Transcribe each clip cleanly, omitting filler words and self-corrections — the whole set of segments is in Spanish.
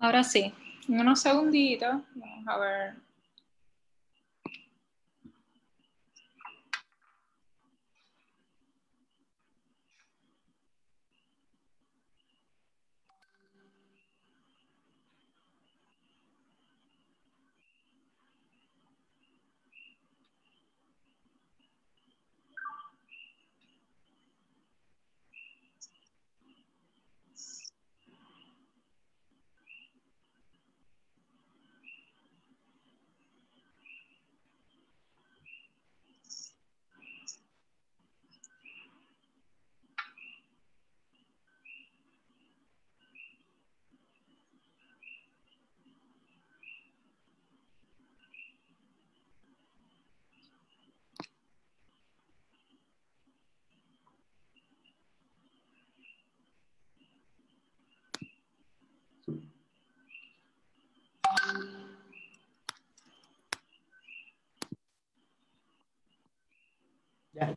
Ahora sí, unos segunditos, vamos a ver.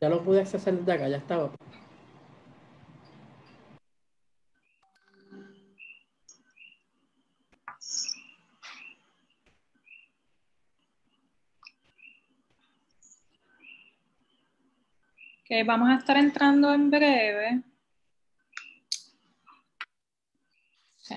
Ya lo pude acceder desde acá, ya estaba. Que vamos a estar entrando en breve. Sí.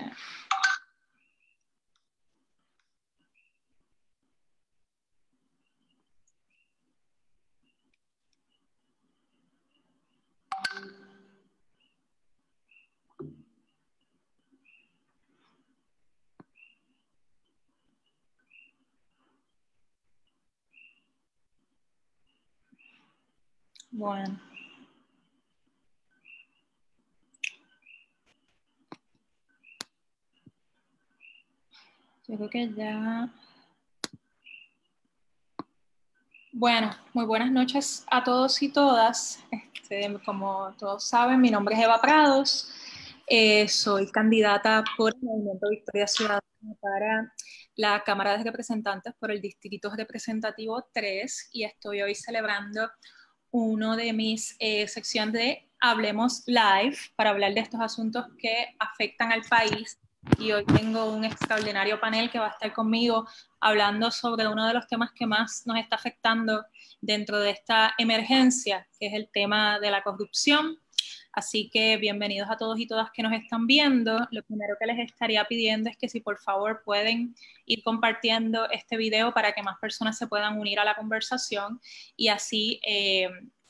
Bueno, yo creo que ya. Bueno, muy buenas noches a todos y todas. Como todos saben, mi nombre es Eva Prados. Soy candidata por el Movimiento Victoria Ciudadana para la Cámara de Representantes por el Distrito Representativo 3 y estoy hoy celebrando uno de mis secciones de Hablemos Live para hablar de estos asuntos que afectan al país. Y hoy tengo un extraordinario panel que va a estar conmigo hablando sobre uno de los temas que más nos está afectando dentro de esta emergencia, que es el tema de la corrupción. Así que bienvenidos a todos y todas que nos están viendo. Lo primero que les estaría pidiendo es que si por favor pueden ir compartiendo este video para que más personas se puedan unir a la conversación y así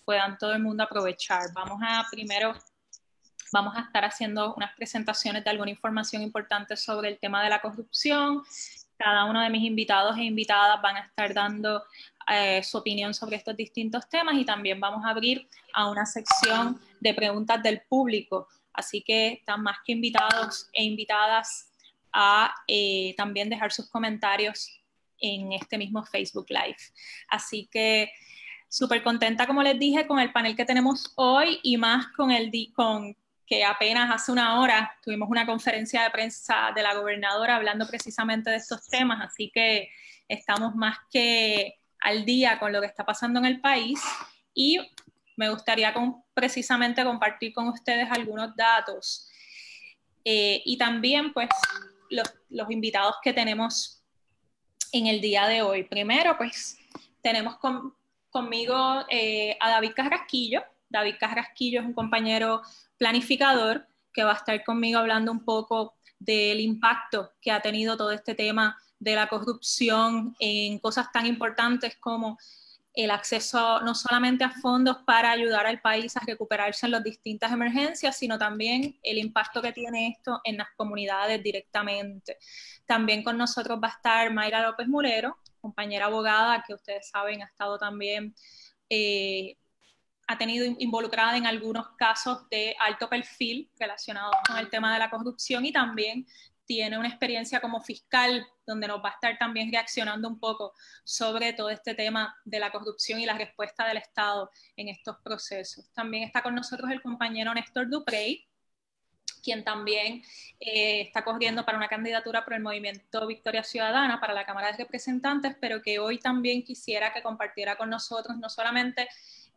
puedan todo el mundo aprovechar. Vamos a estar haciendo unas presentaciones de alguna información importante sobre el tema de la corrupción. Cada uno de mis invitados e invitadas van a estar dando su opinión sobre estos distintos temas y también vamos a abrir a una sección de preguntas del público. Así que están más que invitados e invitadas a también dejar sus comentarios en este mismo Facebook Live. Así que súper contenta, como les dije, con el panel que tenemos hoy y más con que apenas hace una hora tuvimos una conferencia de prensa de la gobernadora hablando precisamente de estos temas, así que estamos más que al día con lo que está pasando en el país y me gustaría precisamente compartir con ustedes algunos datos y también pues los invitados que tenemos en el día de hoy. Primero pues tenemos conmigo a David Carrasquillo. David Carrasquillo es un compañero planificador que va a estar conmigo hablando un poco del impacto que ha tenido todo este tema de la corrupción en cosas tan importantes como el acceso no solamente a fondos para ayudar al país a recuperarse en las distintas emergencias, sino también el impacto que tiene esto en las comunidades directamente. También con nosotros va a estar Mayra López Mulero, compañera abogada que ustedes saben ha estado también, ha tenido involucrada en algunos casos de alto perfil relacionados con el tema de la corrupción y también tiene una experiencia como fiscal donde nos va a estar también reaccionando un poco sobre todo este tema de la corrupción y la respuesta del Estado en estos procesos. También está con nosotros el compañero Néstor Duprey, quien también está corriendo para una candidatura por el Movimiento Victoria Ciudadana para la Cámara de Representantes, pero que hoy también quisiera que compartiera con nosotros no solamente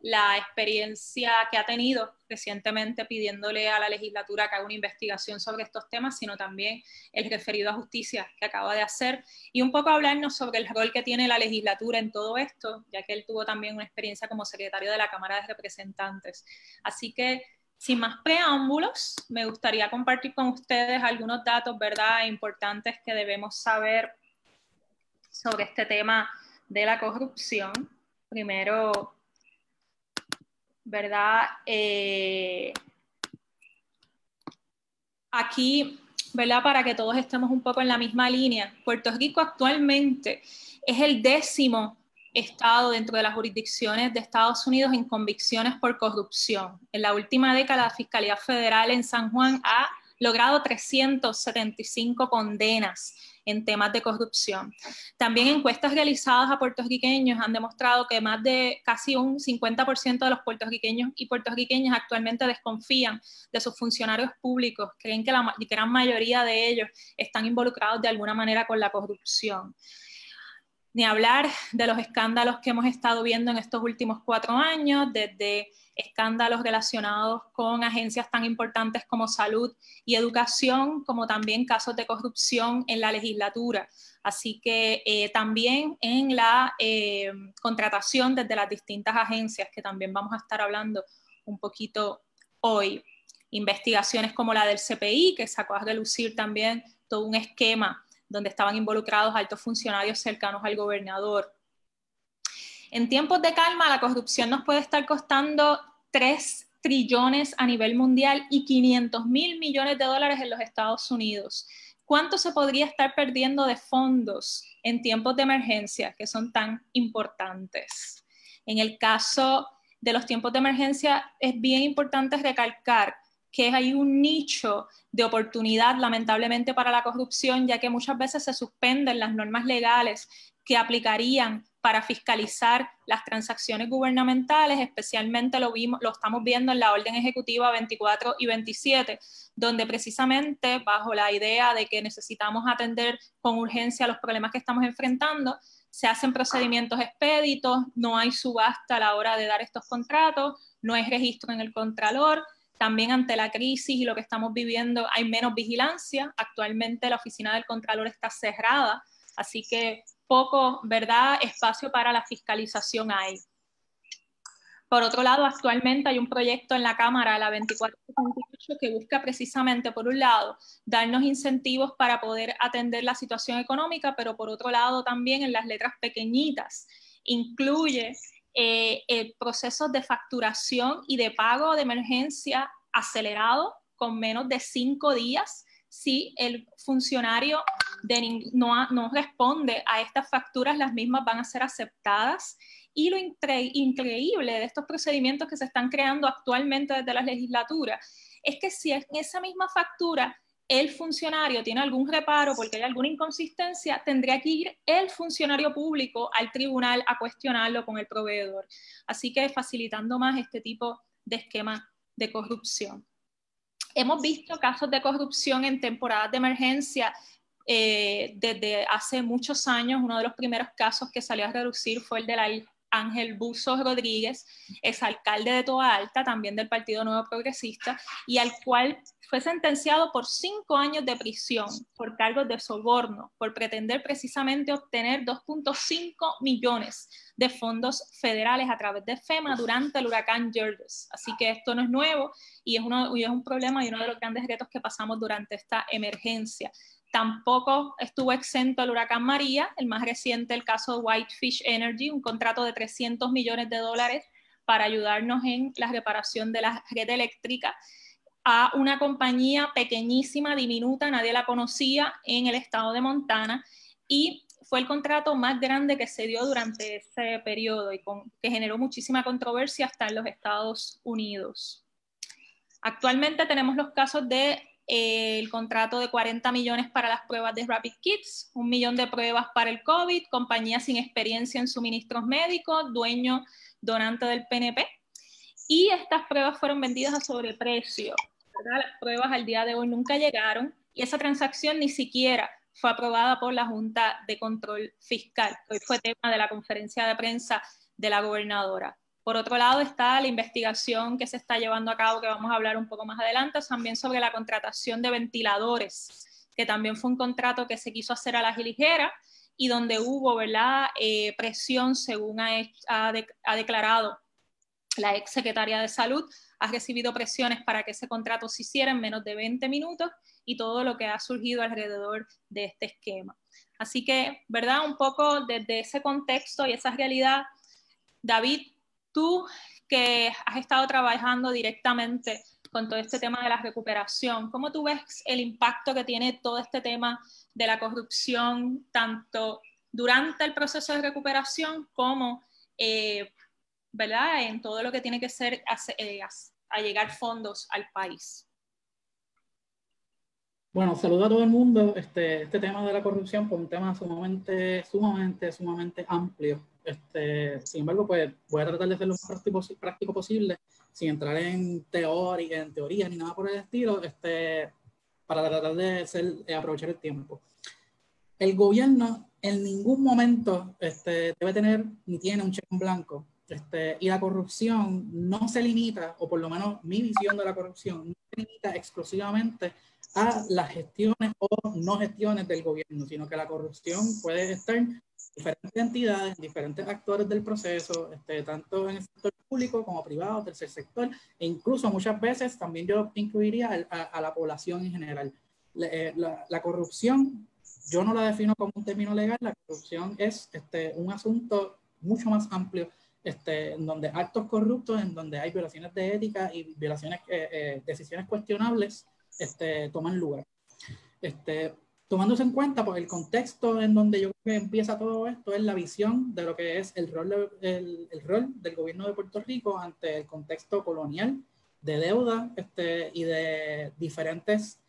la experiencia que ha tenido recientemente pidiéndole a la legislatura que haga una investigación sobre estos temas, sino también el referido a justicia que acaba de hacer, y un poco hablarnos sobre el rol que tiene la legislatura en todo esto, ya que él tuvo también una experiencia como secretario de la Cámara de Representantes. Así que, sin más preámbulos, me gustaría compartir con ustedes algunos datos, ¿verdad?, importantes que debemos saber sobre este tema de la corrupción. Primero, ¿verdad? Aquí, ¿verdad? Para que todos estemos un poco en la misma línea, Puerto Rico actualmente es el 10º estado dentro de las jurisdicciones de Estados Unidos en convicciones por corrupción. En la última década, la Fiscalía Federal en San Juan ha logrado 375 condenas en temas de corrupción. También encuestas realizadas a puertorriqueños han demostrado que más de casi un 50% de los puertorriqueños y puertorriqueñas actualmente desconfían de sus funcionarios públicos, creen que la gran mayoría de ellos están involucrados de alguna manera con la corrupción. Ni hablar de los escándalos que hemos estado viendo en estos últimos 4 años, desde escándalos relacionados con agencias tan importantes como salud y educación, como también casos de corrupción en la legislatura. Así que también en la contratación desde las distintas agencias, que también vamos a estar hablando un poquito hoy. Investigaciones como la del CPI, que sacó a relucir también todo un esquema donde estaban involucrados altos funcionarios cercanos al gobernador. En tiempos de calma, la corrupción nos puede estar costando 3 trillones a nivel mundial y 500.000 millones de dólares en los Estados Unidos. ¿Cuánto se podría estar perdiendo de fondos en tiempos de emergencia que son tan importantes? En el caso de los tiempos de emergencia, es bien importante recalcar que hay un nicho de oportunidad, lamentablemente, para la corrupción, ya que muchas veces se suspenden las normas legales que aplicarían para fiscalizar las transacciones gubernamentales, especialmente lo estamos viendo en la Orden Ejecutiva 24 y 27, donde precisamente bajo la idea de que necesitamos atender con urgencia los problemas que estamos enfrentando, se hacen procedimientos expeditos, no hay subasta a la hora de dar estos contratos, no hay registro en el Contralor. También ante la crisis y lo que estamos viviendo hay menos vigilancia. Actualmente la oficina del Contralor está cerrada, así que poco, ¿verdad?, espacio para la fiscalización hay. Por otro lado, actualmente hay un proyecto en la Cámara, la 2478, que busca precisamente, por un lado, darnos incentivos para poder atender la situación económica, pero por otro lado también en las letras pequeñitas incluye procesos de facturación y de pago de emergencia acelerado con menos de 5 días si el funcionario no responde a estas facturas, las mismas van a ser aceptadas. Y lo increíble de estos procedimientos que se están creando actualmente desde la legislatura es que si en esa misma factura el funcionario tiene algún reparo porque hay alguna inconsistencia, tendría que ir el funcionario público al tribunal a cuestionarlo con el proveedor. Así que facilitando más este tipo de esquema de corrupción. Hemos visto casos de corrupción en temporadas de emergencia desde hace muchos años. Uno de los primeros casos que salió a relucir fue el de la Ángel Buzo Rodríguez, exalcalde de Toa Alta, también del Partido Nuevo Progresista, y al cual fue sentenciado por 5 años de prisión por cargos de soborno, por pretender precisamente obtener 2.5 millones de fondos federales a través de FEMA durante el huracán Georges. Así que esto no es nuevo y es un problema y uno de los grandes retos que pasamos durante esta emergencia. Tampoco estuvo exento el huracán María, el más reciente, el caso de Whitefish Energy, un contrato de 300 millones de dólares para ayudarnos en la reparación de la red eléctrica a una compañía pequeñísima, diminuta, nadie la conocía en el estado de Montana, y fue el contrato más grande que se dio durante ese periodo y que generó muchísima controversia hasta en los Estados Unidos. Actualmente tenemos los casos de el contrato de 40 millones para las pruebas de Rapid Kits, 1 millón de pruebas para el COVID, compañía sin experiencia en suministros médicos, dueño donante del PNP, y estas pruebas fueron vendidas a sobreprecio, ¿verdad? Las pruebas al día de hoy nunca llegaron y esa transacción ni siquiera fue aprobada por la Junta de Control Fiscal, que hoy fue tema de la conferencia de prensa de la gobernadora. Por otro lado está la investigación que se está llevando a cabo, que vamos a hablar un poco más adelante, también sobre la contratación de ventiladores, que también fue un contrato que se quiso hacer a la ligera y donde hubo, ¿verdad?, presión, según ha declarado la ex secretaria de Salud, ha recibido presiones para que ese contrato se hiciera en menos de 20 minutos y todo lo que ha surgido alrededor de este esquema. Así que, ¿verdad?, un poco desde ese contexto y esa realidad, David, tú que has estado trabajando directamente con todo este tema de la recuperación, ¿cómo tú ves el impacto que tiene todo este tema de la corrupción, tanto durante el proceso de recuperación como ¿verdad?, en todo lo que tiene que ser a llegar fondos al país? Bueno, saludo a todo el mundo. Este tema de la corrupción fue un tema sumamente amplio. Sin embargo, pues voy a tratar de ser lo más práctico posible, sin entrar en teoría ni nada por el estilo, para tratar de aprovechar el tiempo. El gobierno en ningún momento debe tener ni tiene un cheque en blanco. Y la corrupción no se limita, o por lo menos mi visión de la corrupción, no se limita exclusivamente a las gestiones o no gestiones del gobierno, sino que la corrupción puede estar en diferentes entidades, diferentes actores del proceso, tanto en el sector público como privado, tercer sector, e incluso muchas veces también yo incluiría a la población en general. La corrupción, yo no la defino como un término legal. La corrupción es un asunto mucho más amplio, en donde actos corruptos, en donde hay violaciones de ética y decisiones cuestionables toman lugar. Tomándose en cuenta, pues, el contexto en donde yo creo que empieza todo esto es la visión de lo que es el rol del gobierno de Puerto Rico ante el contexto colonial, de deuda y de diferentes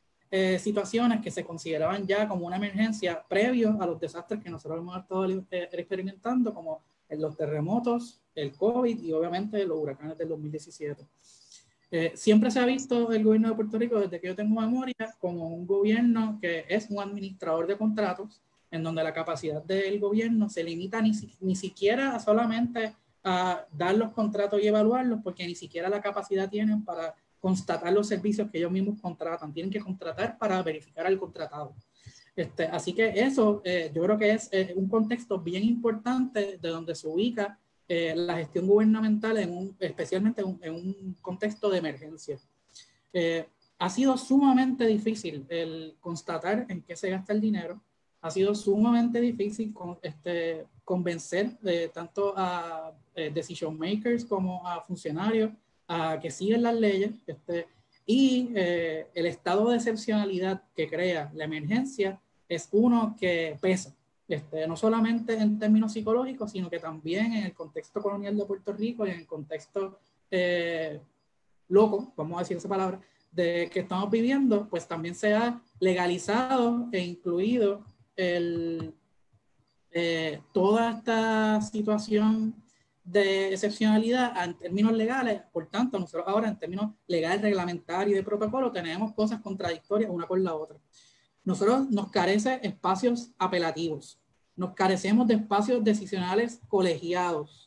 situaciones que se consideraban ya como una emergencia previo a los desastres que nosotros hemos estado experimentando, como los terremotos, el COVID y obviamente los huracanes del 2017. Siempre se ha visto el gobierno de Puerto Rico, desde que yo tengo memoria, como un gobierno que es un administrador de contratos, en donde la capacidad del gobierno se limita ni siquiera a solamente a dar los contratos y evaluarlos, porque ni siquiera la capacidad tienen para constatar los servicios que ellos mismos contratan. Tienen que contratar para verificar al contratado. Así que eso yo creo que es un contexto bien importante de donde se ubica la gestión gubernamental, especialmente en un contexto de emergencia. Ha sido sumamente difícil el constatar en qué se gasta el dinero. Ha sido sumamente difícil convencer tanto a decision makers como a funcionarios a que siguen las leyes. Y el estado de excepcionalidad que crea la emergencia es uno que pesa. No solamente en términos psicológicos, sino que también en el contexto colonial de Puerto Rico y en el contexto loco, vamos a decir esa palabra, de que estamos viviendo, pues también se ha legalizado e incluido toda esta situación de excepcionalidad en términos legales. Por tanto, nosotros ahora en términos legales, reglamentarios y de protocolo tenemos cosas contradictorias una con la otra. Nosotros nos carece espacios apelativos, nos carecemos de espacios decisionales colegiados,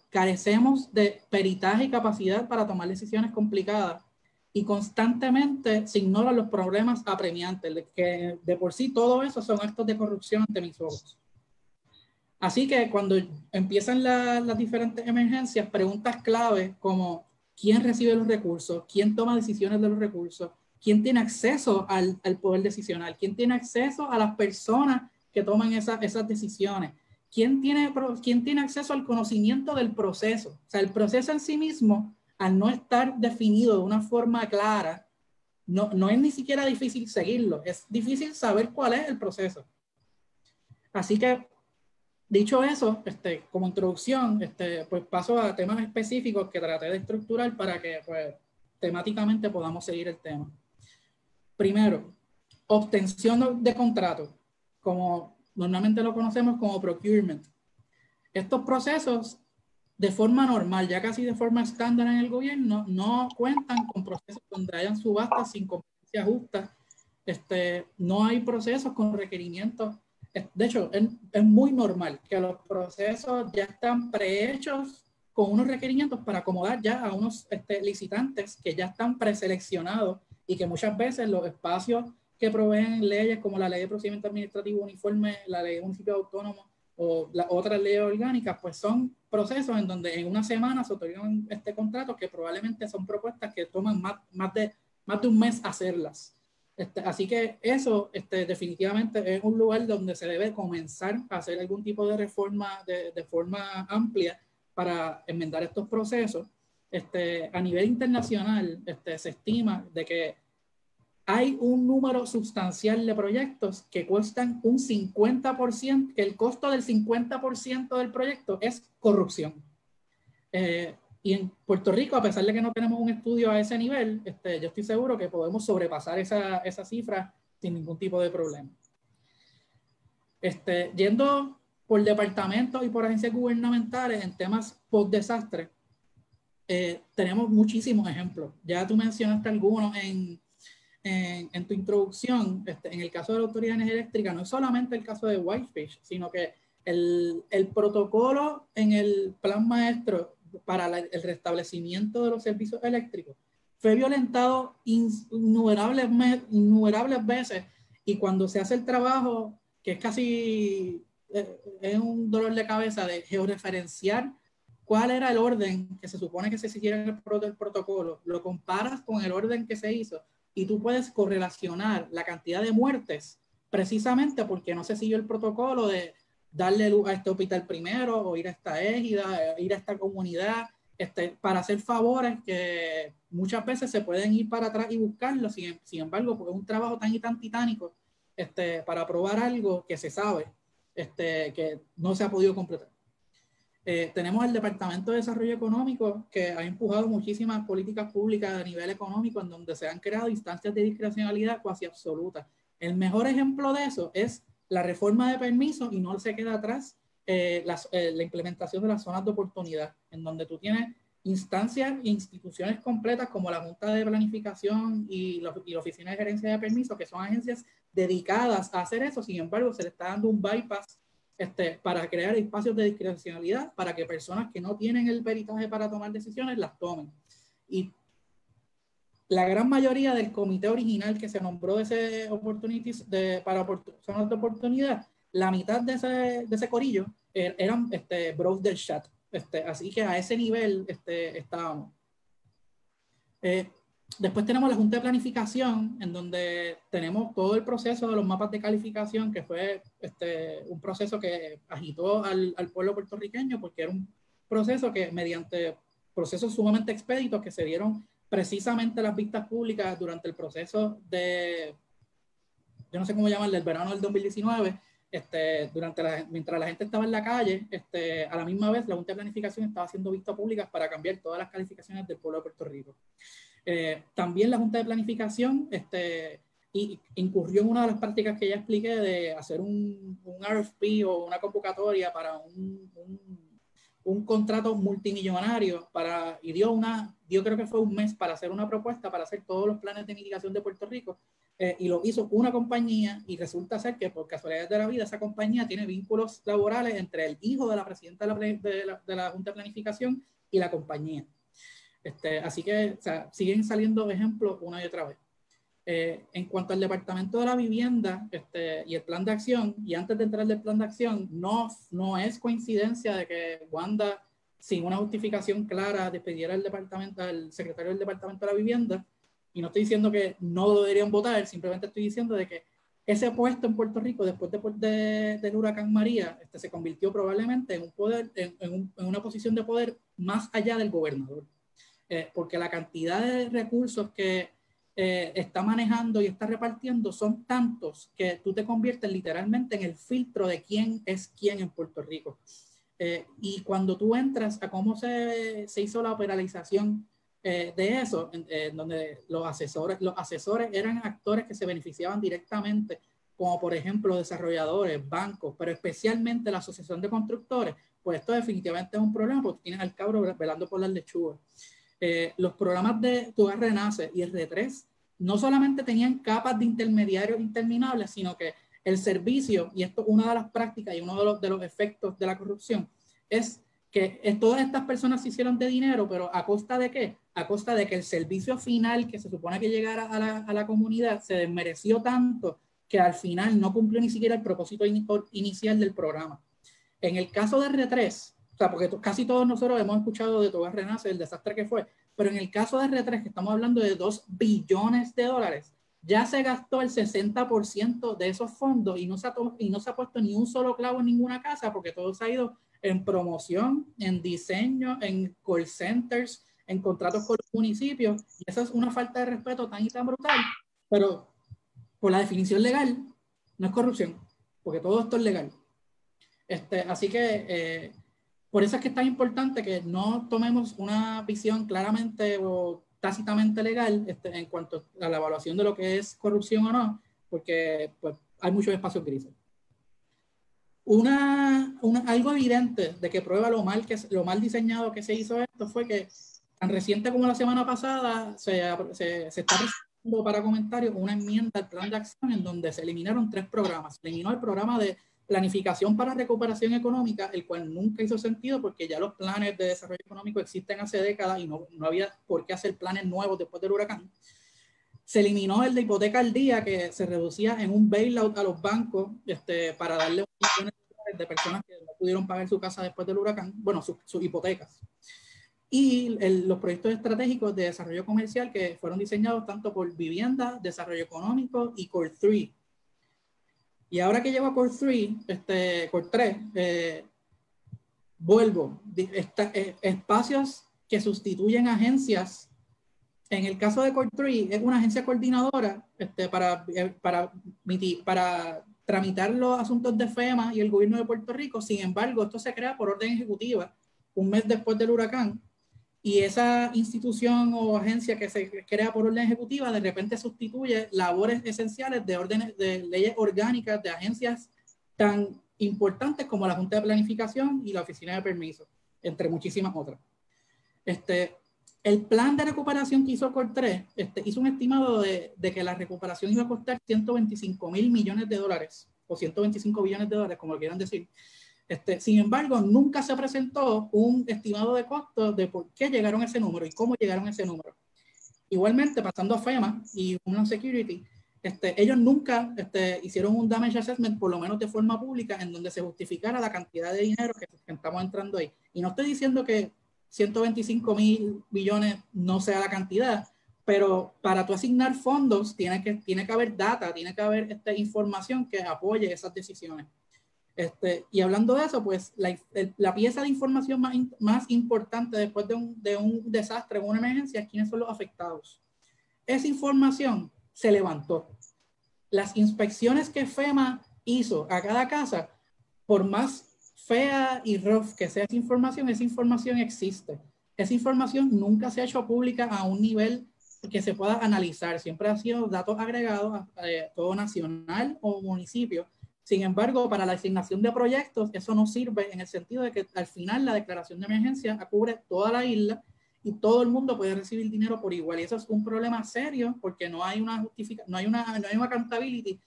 carecemos de peritaje y capacidad para tomar decisiones complicadas y constantemente se ignoran los problemas apremiantes, que de por sí todo eso son actos de corrupción ante mis ojos. Así que cuando empiezan las diferentes emergencias, preguntas clave como ¿quién recibe los recursos? ¿Quién toma decisiones de los recursos? ¿Quién tiene acceso al poder decisional? ¿Quién tiene acceso a las personas que toman esas decisiones? ¿Quién tiene acceso al conocimiento del proceso? O sea, el proceso en sí mismo, al no estar definido de una forma clara, no es ni siquiera difícil seguirlo, es difícil saber cuál es el proceso. Así que, dicho eso, como introducción, pues paso a temas específicos que traté de estructurar para que, pues, temáticamente podamos seguir el tema. Primero, obtención de contratos, como normalmente lo conocemos como procurement. Estos procesos, de forma normal, ya casi de forma estándar en el gobierno, no cuentan con procesos donde hayan subastas sin competencia justa. No hay procesos con requerimientos. De hecho, es muy normal que los procesos ya están prehechos con unos requerimientos para acomodar ya a unos licitantes que ya están preseleccionados y que muchas veces los espacios que proveen leyes como la Ley de Procedimiento Administrativo Uniforme, la Ley de Municipios Autónomos o las otras leyes orgánicas, pues son procesos en donde en una semana se otorgan contratos que probablemente son propuestas que toman más de un mes hacerlas. Así que eso definitivamente es un lugar donde se debe comenzar a hacer algún tipo de reforma de forma amplia para enmendar estos procesos. A nivel internacional se estima de que hay un número sustancial de proyectos que cuestan un 50%, que el costo del 50% del proyecto es corrupción. Y en Puerto Rico, a pesar de que no tenemos un estudio a ese nivel, yo estoy seguro que podemos sobrepasar esa cifra sin ningún tipo de problema. Yendo por departamentos y por agencias gubernamentales en temas post-desastre, tenemos muchísimos ejemplos. Ya tú mencionaste algunos en tu introducción. En el caso de la Autoridad de Energía Eléctrica, no es solamente el caso de Whitefish, sino que el protocolo en el plan maestro para el restablecimiento de los servicios eléctricos fue violentado innumerables veces, y cuando se hace el trabajo, que es casi es un dolor de cabeza de georreferenciar cuál era el orden que se supone que se siguiera en el protocolo, lo comparas con el orden que se hizo y tú puedes correlacionar la cantidad de muertes precisamente porque no se siguió el protocolo de darle luz a este hospital primero, o ir a esta égida, ir a esta comunidad, para hacer favores que muchas veces se pueden ir para atrás y buscarlo. Sin embargo, porque es un trabajo tan y tan titánico para probar algo que se sabe que no se ha podido completar. Tenemos el Departamento de Desarrollo Económico, que ha empujado muchísimas políticas públicas a nivel económico en donde se han creado instancias de discrecionalidad cuasi absolutas. El mejor ejemplo de eso es la reforma de permisos, y no se queda atrás la implementación de las zonas de oportunidad, en donde tú tienes instancias e instituciones completas como la Junta de Planificación y la Oficina de Gerencia de Permisos, que son agencias dedicadas a hacer eso. Sin embargo, se le está dando un bypass para crear espacios de discrecionalidad para que personas que no tienen el peritaje para tomar decisiones las tomen. Y la gran mayoría del comité original que se nombró de ese para zonas de oportunidad, la mitad de ese corillo eran bros del chat. Así que a ese nivel estábamos. Después tenemos la Junta de Planificación, en donde tenemos todo el proceso de los mapas de calificación, que fue un proceso que agitó al pueblo puertorriqueño, porque era un proceso que mediante procesos sumamente expeditos que se dieron precisamente las vistas públicas durante el proceso de, yo no sé cómo llamarle, el verano del 2019, mientras la gente estaba en la calle, a la misma vez la Junta de Planificación estaba haciendo vistas públicas para cambiar todas las calificaciones del pueblo de Puerto Rico. También la Junta de Planificación incurrió en una de las prácticas que ya expliqué de hacer un RFP o una convocatoria para un contrato multimillonario y dio creo que fue un mes para hacer una propuesta para hacer todos los planes de mitigación de Puerto Rico, y lo hizo una compañía, y resulta ser que por casualidad de la vida esa compañía tiene vínculos laborales entre el hijo de la presidenta de la Junta de Planificación y la compañía. Así que siguen saliendo ejemplos una y otra vez. En cuanto al Departamento de la Vivienda y el plan de acción, y antes de entrar del plan de acción, no es coincidencia de que Wanda, sin una justificación clara, despidiera al secretario del Departamento de la Vivienda. Y no estoy diciendo que no lo deberían votar, simplemente estoy diciendo de que ese puesto en Puerto Rico, después del huracán María, se convirtió probablemente en una posición de poder más allá del gobernador. Porque la cantidad de recursos que está manejando y está repartiendo son tantos que tú te conviertes literalmente en el filtro de quién es quién en Puerto Rico. Y cuando tú entras a cómo se hizo la operalización de eso, donde los asesores eran actores que se beneficiaban directamente, como por ejemplo desarrolladores, bancos, pero especialmente la Asociación de Constructores, pues esto definitivamente es un problema porque tienes al cabro velando por las lechugas. Los programas de Tu Hogar Renace y R3 no solamente tenían capas de intermediarios interminables, sino que el servicio, y esto es una de las prácticas y uno de los efectos de la corrupción, es que todas estas personas se hicieron de dinero, pero ¿a costa de qué? A costa de que el servicio final que se supone que llegara a la comunidad se desmereció tanto que al final no cumplió ni siquiera el propósito inicial del programa. En el caso de R3, o sea, porque casi todos nosotros hemos escuchado de Tobar Renace, el desastre que fue, pero en el caso de R3, que estamos hablando de $2 billones, ya se gastó el 60% de esos fondos y no se ha puesto ni un solo clavo en ninguna casa porque todo se ha ido en promoción, en diseño, en call centers, en contratos con los municipios. Y eso es una falta de respeto tan y tan brutal, pero por la definición legal no es corrupción, porque todo esto es legal. Así que por eso es que es tan importante que no tomemos una visión claramente o tácitamente legal en cuanto a la evaluación de lo que es corrupción o no, porque pues, hay muchos espacios grises. Algo evidente de que prueba lo mal diseñado que se hizo esto fue que tan reciente como la semana pasada se está presentando para comentarios una enmienda al plan de acción en donde se eliminaron 3 programas. Se eliminó el programa de planificación para recuperación económica, el cual nunca hizo sentido porque ya los planes de desarrollo económico existen hace décadas y no había por qué hacer planes nuevos después del huracán. Se eliminó el de hipoteca al día, que se reducía en un bailout a los bancos para darle millones de personas que no pudieron pagar su casa después del huracán, bueno, sus hipotecas. Y los proyectos estratégicos de desarrollo comercial que fueron diseñados tanto por Vivienda, Desarrollo Económico y Core 3. Y ahora que llevo a Core 3, vuelvo, espacios que sustituyen agencias. En el caso de Core 3, es una agencia coordinadora para tramitar los asuntos de FEMA y el gobierno de Puerto Rico. Sin embargo, esto se crea por orden ejecutiva un mes después del huracán. Y esa institución o agencia que se crea por orden ejecutiva de repente sustituye labores esenciales de leyes orgánicas de agencias tan importantes como la Junta de Planificación y la Oficina de Permisos, entre muchísimas otras. El plan de recuperación que hizo Core 3 hizo un estimado de que la recuperación iba a costar $125 mil millones o 125 billones de dólares, como lo quieran decir. Sin embargo, nunca se presentó un estimado de costo de por qué llegaron a ese número y cómo llegaron a ese número. Igualmente, pasando a FEMA y Homeland Security, ellos nunca hicieron un damage assessment, por lo menos de forma pública, en donde se justificara la cantidad de dinero que estamos entrando ahí. Y no estoy diciendo que 125 mil billones no sea la cantidad, pero para tú asignar fondos tiene que haber data, tiene que haber información que apoye esas decisiones. Y hablando de eso, pues la pieza de información más importante después de un desastre o una emergencia es quiénes son los afectados. Esa información se levantó. Las inspecciones que FEMA hizo a cada casa, por más fea y rough que sea esa información existe. Esa información nunca se ha hecho pública a un nivel que se pueda analizar. Siempre han sido datos agregados a todo nacional o municipio. Sin embargo, para la asignación de proyectos, eso no sirve en el sentido de que al final la declaración de emergencia cubre toda la isla y todo el mundo puede recibir dinero por igual. Y eso es un problema serio porque no hay una accountability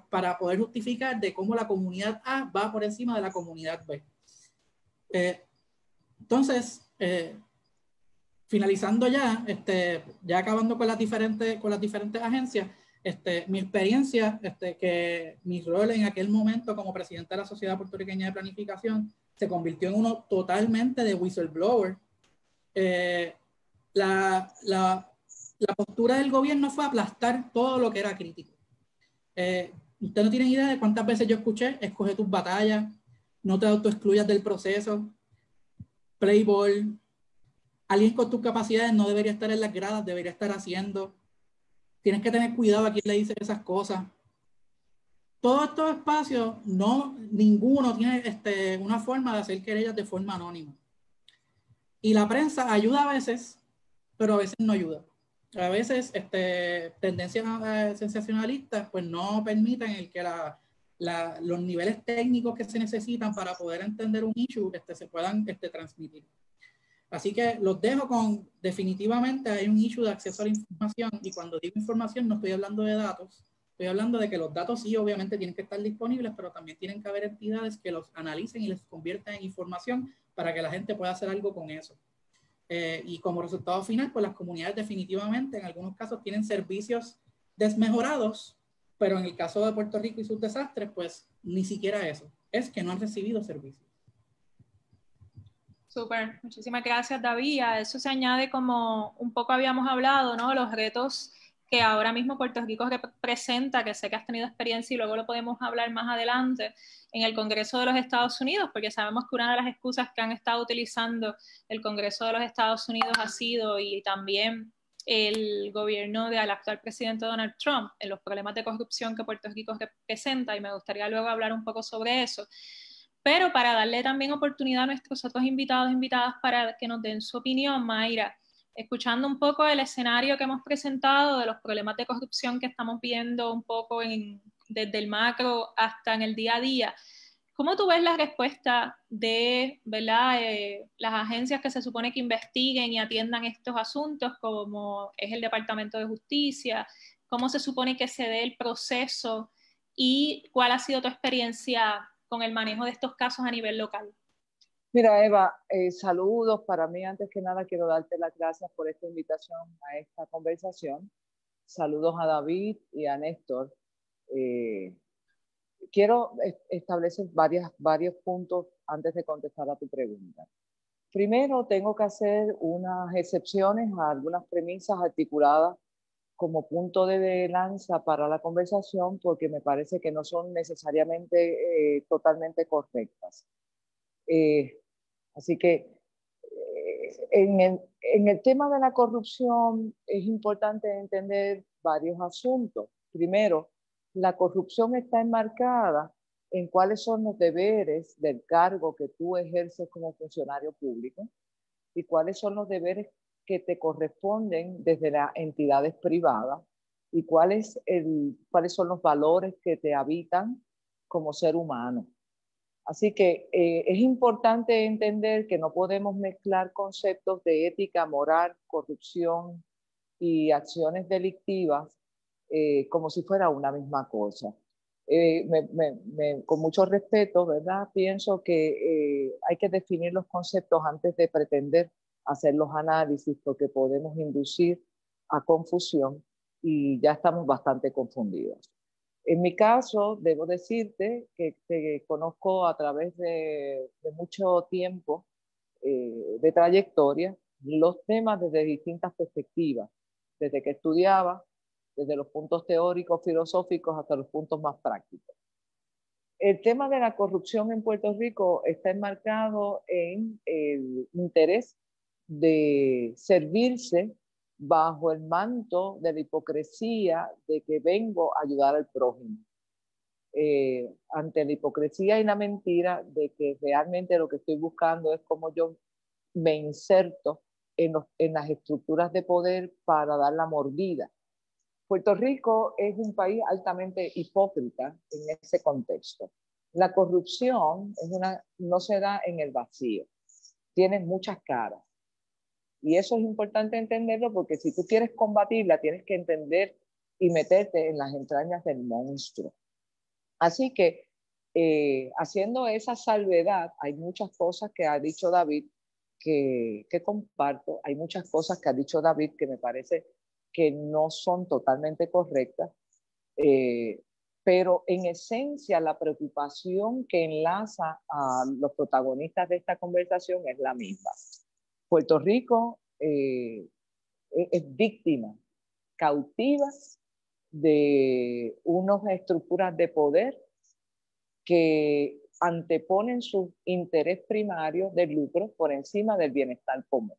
para poder justificar de cómo la comunidad A va por encima de la comunidad B. Entonces, finalizando ya acabando con las diferentes agencias, mi experiencia, que mi rol en aquel momento como presidente de la Sociedad Puertorriqueña de Planificación se convirtió en uno totalmente de whistleblower. La postura del gobierno fue aplastar todo lo que era crítico. Usted no tiene idea de cuántas veces yo escuché: escoge tus batallas, no te autoexcluyas del proceso, play ball, alguien con tus capacidades no debería estar en las gradas, debería estar haciendo. Tienes que tener cuidado a quién le dice esas cosas. Todos estos espacios, ninguno tiene una forma de hacer querellas de forma anónima. Y la prensa ayuda a veces, pero a veces no ayuda. A veces tendencias sensacionalistas pues no permiten el que los niveles técnicos que se necesitan para poder entender un issue se puedan transmitir. Así que los dejo con, definitivamente hay un issue de acceso a la información, y cuando digo información no estoy hablando de datos, estoy hablando de que los datos sí obviamente tienen que estar disponibles, pero también tienen que haber entidades que los analicen y les conviertan en información para que la gente pueda hacer algo con eso. Y como resultado final, pues las comunidades definitivamente en algunos casos tienen servicios desmejorados, pero en el caso de Puerto Rico y sus desastres, pues ni siquiera eso, es que no han recibido servicios. Súper, muchísimas gracias, David. A eso se añade, como un poco habíamos hablado, ¿no? Los retos que ahora mismo Puerto Rico representa, que sé que has tenido experiencia y luego lo podemos hablar más adelante, en el Congreso de los Estados Unidos, porque sabemos que una de las excusas que han estado utilizando el Congreso de los Estados Unidos ha sido, y también el gobierno del actual presidente Donald Trump, en los problemas de corrupción que Puerto Rico representa, y me gustaría luego hablar un poco sobre eso. Pero para darle también oportunidad a nuestros otros invitados e invitadas para que nos den su opinión, Mayra, escuchando un poco el escenario que hemos presentado de los problemas de corrupción que estamos viendo un poco desde el macro hasta en el día a día, ¿cómo tú ves la respuesta de, ¿verdad? Las agencias que se supone que investiguen y atiendan estos asuntos, como es el Departamento de Justicia? ¿Cómo se supone que se dé el proceso? ¿Y cuál ha sido tu experiencia con el manejo de estos casos a nivel local? Mira, Eva, saludos. Para mí, antes que nada, quiero darte las gracias por esta invitación a esta conversación. Saludos a David y a Néstor. Quiero establecer varios puntos antes de contestar a tu pregunta. Primero, tengo que hacer unas excepciones a algunas premisas articuladas como punto de lanza para la conversación, porque me parece que no son necesariamente totalmente correctas. Así que en el tema de la corrupción es importante entender varios asuntos. Primero, la corrupción está enmarcada en cuáles son los deberes del cargo que tú ejerces como funcionario público y cuáles son los deberes que te corresponden desde las entidades privadas y cuáles son los valores que te habitan como ser humano. Así que es importante entender que no podemos mezclar conceptos de ética, moral, corrupción y acciones delictivas como si fuera una misma cosa. Con mucho respeto, ¿verdad? Pienso que hay que definir los conceptos antes de pretender hacer los análisis, porque podemos inducir a confusión y ya estamos bastante confundidos. En mi caso, debo decirte que te conozco a través de mucho tiempo de trayectoria, los temas desde distintas perspectivas, desde que estudiaba, desde los puntos teóricos, filosóficos, hasta los puntos más prácticos. El tema de la corrupción en Puerto Rico está enmarcado en el interés de servirse bajo el manto de la hipocresía de que vengo a ayudar al prójimo. Ante la hipocresía y la mentira de que realmente lo que estoy buscando es cómo yo me inserto en las estructuras de poder para dar la mordida. Puerto Rico es un país altamente hipócrita en ese contexto. La corrupción no se da en el vacío, tiene muchas caras. Y eso es importante entenderlo, porque si tú quieres combatirla, tienes que entender y meterte en las entrañas del monstruo. Así que, haciendo esa salvedad, hay muchas cosas que ha dicho David que comparto. Hay muchas cosas que ha dicho David que me parece que no son totalmente correctas. Pero en esencia, la preocupación que enlaza a los protagonistas de esta conversación es la misma. Puerto Rico es víctima, cautiva de unas estructuras de poder que anteponen su interés primario de lucro por encima del bienestar común.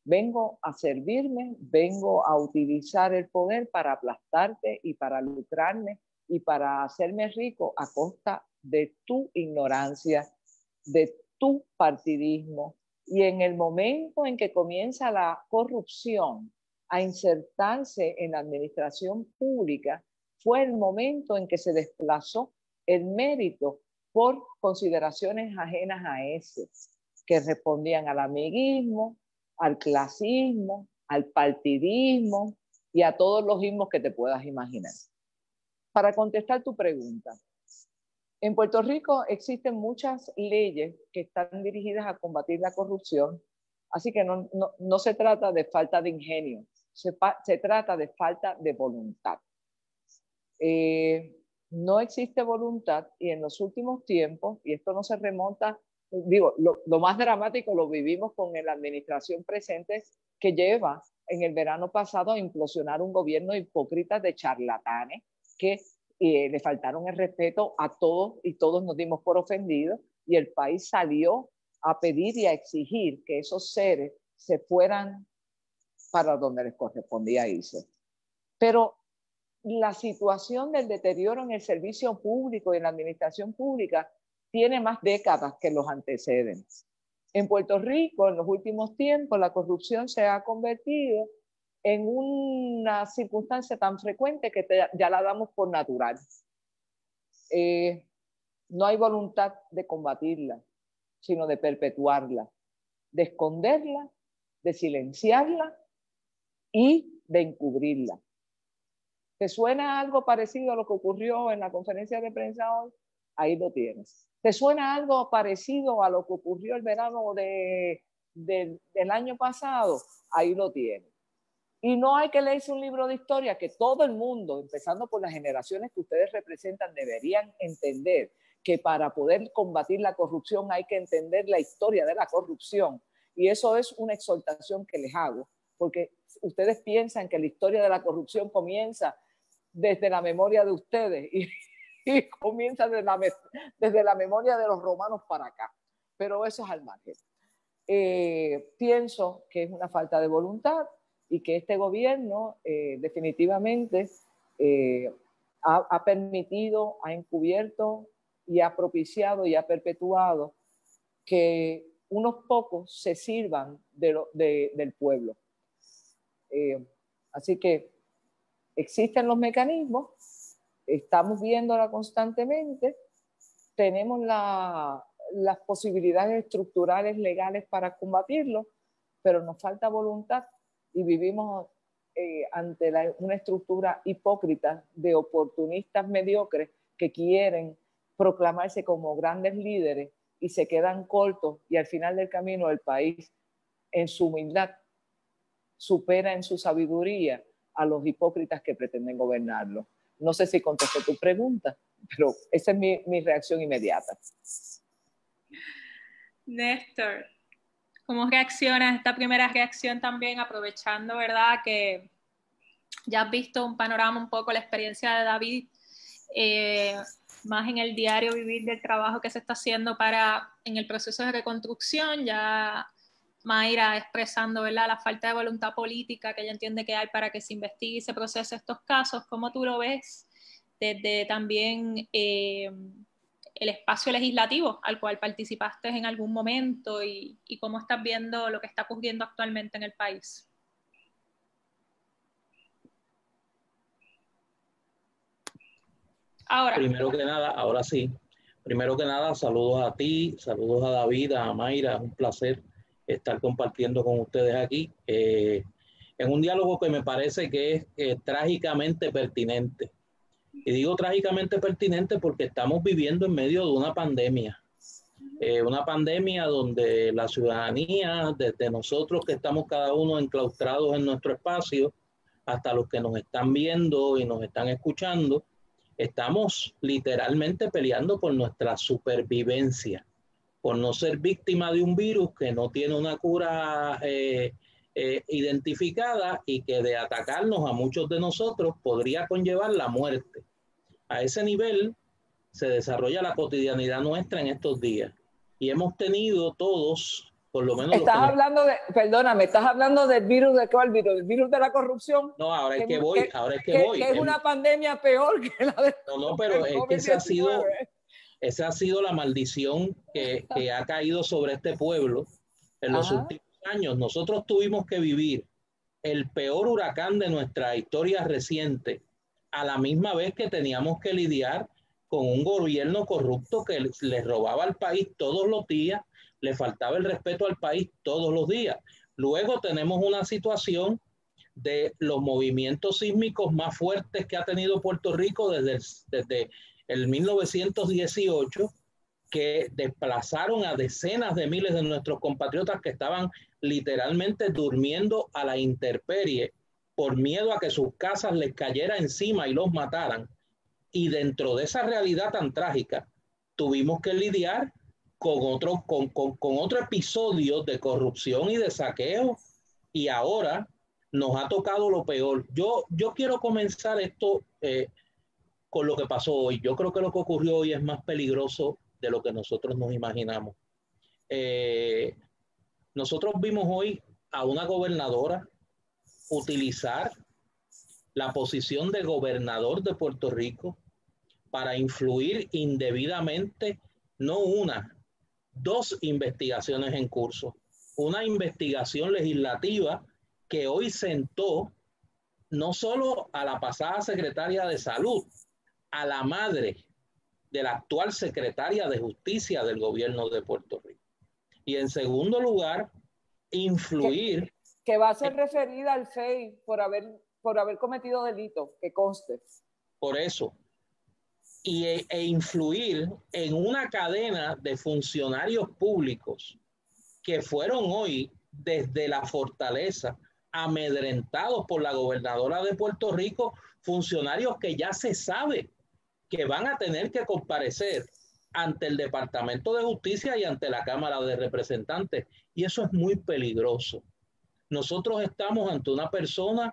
Vengo a servirme, vengo a utilizar el poder para aplastarte y para lucrarme y para hacerme rico a costa de tu ignorancia, de tu partidismo. Y en el momento en que comienza la corrupción a insertarse en la administración pública, fue el momento en que se desplazó el mérito por consideraciones ajenas a ese, que respondían al amiguismo, al clasismo, al partidismo y a todos los ismos que te puedas imaginar. Para contestar tu pregunta, En Puerto Rico existen muchas leyes que están dirigidas a combatir la corrupción, así que no se trata de falta de ingenio, se trata de falta de voluntad. No existe voluntad y en los últimos tiempos, y esto no se remonta, digo, lo más dramático lo vivimos con la administración presente que lleva en el verano pasado a implosionar un gobierno hipócrita de charlatanes que le faltaron el respeto a todos y todos nos dimos por ofendidos y el país salió a pedir y a exigir que esos seres se fueran para donde les correspondía irse. Pero la situación del deterioro en el servicio público y en la administración pública tiene más décadas que los antecedentes. En Puerto Rico, en los últimos tiempos, la corrupción se ha convertido en una circunstancia tan frecuente que ya la damos por natural. No hay voluntad de combatirla, sino de perpetuarla, de esconderla, de silenciarla y de encubrirla. ¿Te suena algo parecido a lo que ocurrió en la conferencia de prensa hoy? Ahí lo tienes. ¿Te suena algo parecido a lo que ocurrió el verano del año pasado? Ahí lo tienes. Y no hay que leerse un libro de historia, que todo el mundo, empezando por las generaciones que ustedes representan, deberían entender que para poder combatir la corrupción hay que entender la historia de la corrupción. Y eso es una exhortación que les hago, porque ustedes piensan que la historia de la corrupción comienza desde la memoria de ustedes y comienza desde la memoria de los romanos para acá. Pero eso es al margen. Pienso que es una falta de voluntad y que este gobierno definitivamente ha permitido, ha encubierto y ha propiciado y ha perpetuado que unos pocos se sirvan del pueblo. Así que existen los mecanismos, estamos viéndola constantemente, tenemos las posibilidades estructurales legales para combatirlo, pero nos falta voluntad y vivimos ante una estructura hipócrita de oportunistas mediocres que quieren proclamarse como grandes líderes y se quedan cortos y al final del camino el país en su humildad supera en su sabiduría a los hipócritas que pretenden gobernarlo. No sé si contesté tu pregunta, pero esa es mi reacción inmediata. Néstor, ¿cómo reaccionas esta primera reacción también, aprovechando, verdad, que ya has visto un panorama un poco, la experiencia de David, más en el diario vivir del trabajo que se está haciendo en el proceso de reconstrucción, ya Mayra expresando, ¿verdad?, la falta de voluntad política que ella entiende que hay para que se investigue y se procese estos casos? ¿Cómo tú lo ves desde también el espacio legislativo al cual participaste en algún momento y cómo estás viendo lo que está ocurriendo actualmente en el país? Ahora. Primero que nada, ahora sí. Primero que nada, saludos a ti, saludos a David, a Mayra. Es un placer estar compartiendo con ustedes aquí en un diálogo que me parece que es trágicamente pertinente. Y digo trágicamente pertinente porque estamos viviendo en medio de una pandemia donde la ciudadanía, desde nosotros que estamos cada uno enclaustrados en nuestro espacio, hasta los que nos están viendo y nos están escuchando, estamos literalmente peleando por nuestra supervivencia, por no ser víctima de un virus que no tiene una cura identificada y que de atacarnos a muchos de nosotros podría conllevar la muerte. A ese nivel se desarrolla la cotidianidad nuestra en estos días y hemos tenido todos, por lo menos... ¿Estás hablando perdóname, estás hablando del virus de cuál virus? ¿El virus de la corrupción? No, ahora es que voy. Que es una pandemia peor que la de... No, pero es que esa ha sido la maldición que ha caído sobre este pueblo en los últimos años. Nosotros tuvimos que vivir el peor huracán de nuestra historia reciente a la misma vez que teníamos que lidiar con un gobierno corrupto que les robaba al país todos los días, le faltaba el respeto al país todos los días. Luego tenemos una situación de los movimientos sísmicos más fuertes que ha tenido Puerto Rico desde el 1918, que desplazaron a decenas de miles de nuestros compatriotas que estaban literalmente durmiendo a la intemperie por miedo a que sus casas les cayera encima y los mataran. Y dentro de esa realidad tan trágica, tuvimos que lidiar con otro episodio de corrupción y de saqueo, y ahora nos ha tocado lo peor. Yo quiero comenzar esto con lo que pasó hoy. Yo creo que lo que ocurrió hoy es más peligroso de lo que nosotros nos imaginamos. Nosotros vimos hoy a una gobernadora utilizar la posición de gobernador de Puerto Rico para influir indebidamente, no una, dos investigaciones en curso. Una investigación legislativa que hoy sentó no solo a la pasada secretaria de Salud, a la madre de la actual secretaria de Justicia del gobierno de Puerto Rico. Y en segundo lugar, influir... Que va a ser referida al FEI por haber cometido delitos, que conste. Por eso. E influir en una cadena de funcionarios públicos que fueron hoy desde la fortaleza amedrentados por la gobernadora de Puerto Rico, funcionarios que ya se sabe que van a tener que comparecer ante el Departamento de Justicia y ante la Cámara de Representantes. Y eso es muy peligroso. Nosotros estamos ante una persona